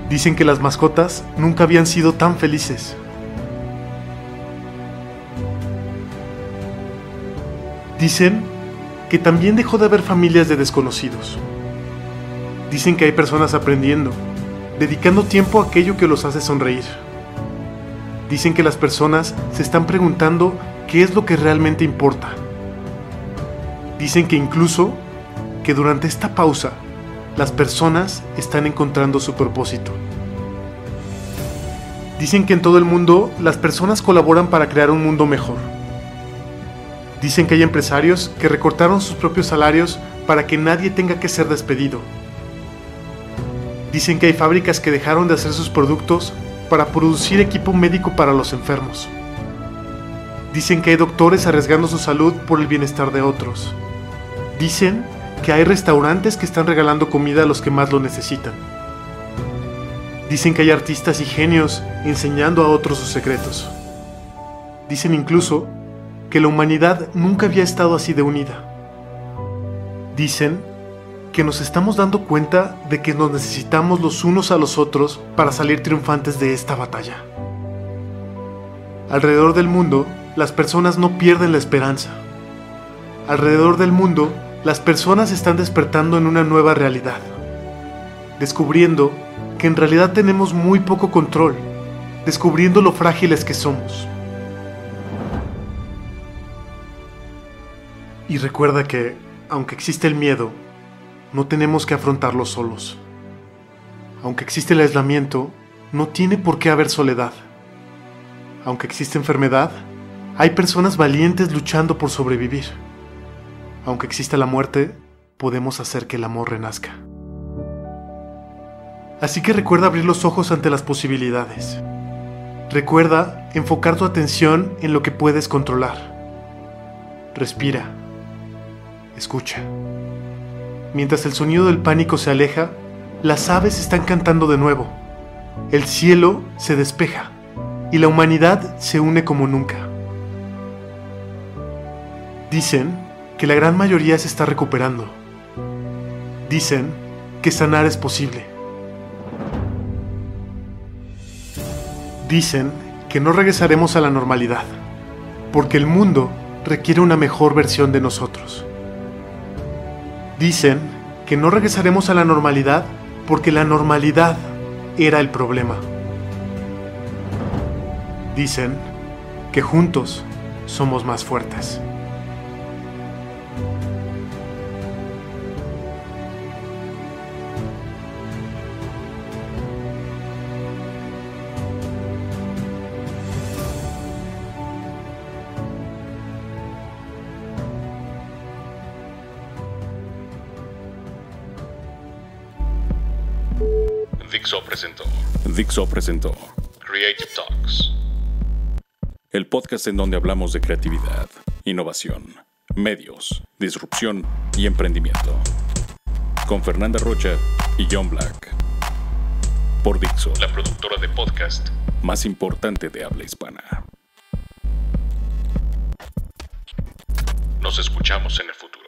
M: Dicen que las mascotas nunca habían sido tan felices. Dicen que también dejó de haber familias de desconocidos. Dicen que hay personas aprendiendo, dedicando tiempo a aquello que los hace sonreír. Dicen que las personas se están preguntando qué es lo que realmente importa. Dicen que incluso que durante esta pausa, las personas están encontrando su propósito. Dicen que en todo el mundo las personas colaboran para crear un mundo mejor. Dicen que hay empresarios que recortaron sus propios salarios para que nadie tenga que ser despedido. Dicen que hay fábricas que dejaron de hacer sus productos para producir equipo médico para los enfermos. Dicen que hay doctores arriesgando su salud por el bienestar de otros. Dicen que hay restaurantes que están regalando comida a los que más lo necesitan. Dicen que hay artistas y genios enseñando a otros sus secretos. Dicen incluso que la humanidad nunca había estado así de unida. Dicen que nos estamos dando cuenta de que nos necesitamos los unos a los otros para salir triunfantes de esta batalla. Alrededor del mundo, las personas no pierden la esperanza. Alrededor del mundo, las personas están despertando en una nueva realidad, descubriendo que en realidad tenemos muy poco control, descubriendo lo frágiles que somos. Y recuerda que, aunque existe el miedo, no tenemos que afrontarlo solos. Aunque existe el aislamiento, no tiene por qué haber soledad. Aunque existe enfermedad, hay personas valientes luchando por sobrevivir. Aunque exista la muerte, podemos hacer que el amor renazca. Así que recuerda abrir los ojos ante las posibilidades. Recuerda enfocar tu atención en lo que puedes controlar. Respira. Escucha. Mientras el sonido del pánico se aleja, las aves están cantando de nuevo. El cielo se despeja y la humanidad se une como nunca. Dicen que la gran mayoría se está recuperando. Dicen que sanar es posible. Dicen que no regresaremos a la normalidad, porque el mundo requiere una mejor versión de nosotros. Dicen que no regresaremos a la normalidad porque la normalidad era el problema. Dicen que juntos somos más fuertes.
B: Dixo presentó Creative Talks,
C: el podcast en donde hablamos de creatividad, innovación, medios, disrupción y emprendimiento. Con Fernanda Rocha y John Black. Por Dixo,
B: la productora de podcast
C: más importante de habla hispana.
B: Nos escuchamos en el futuro.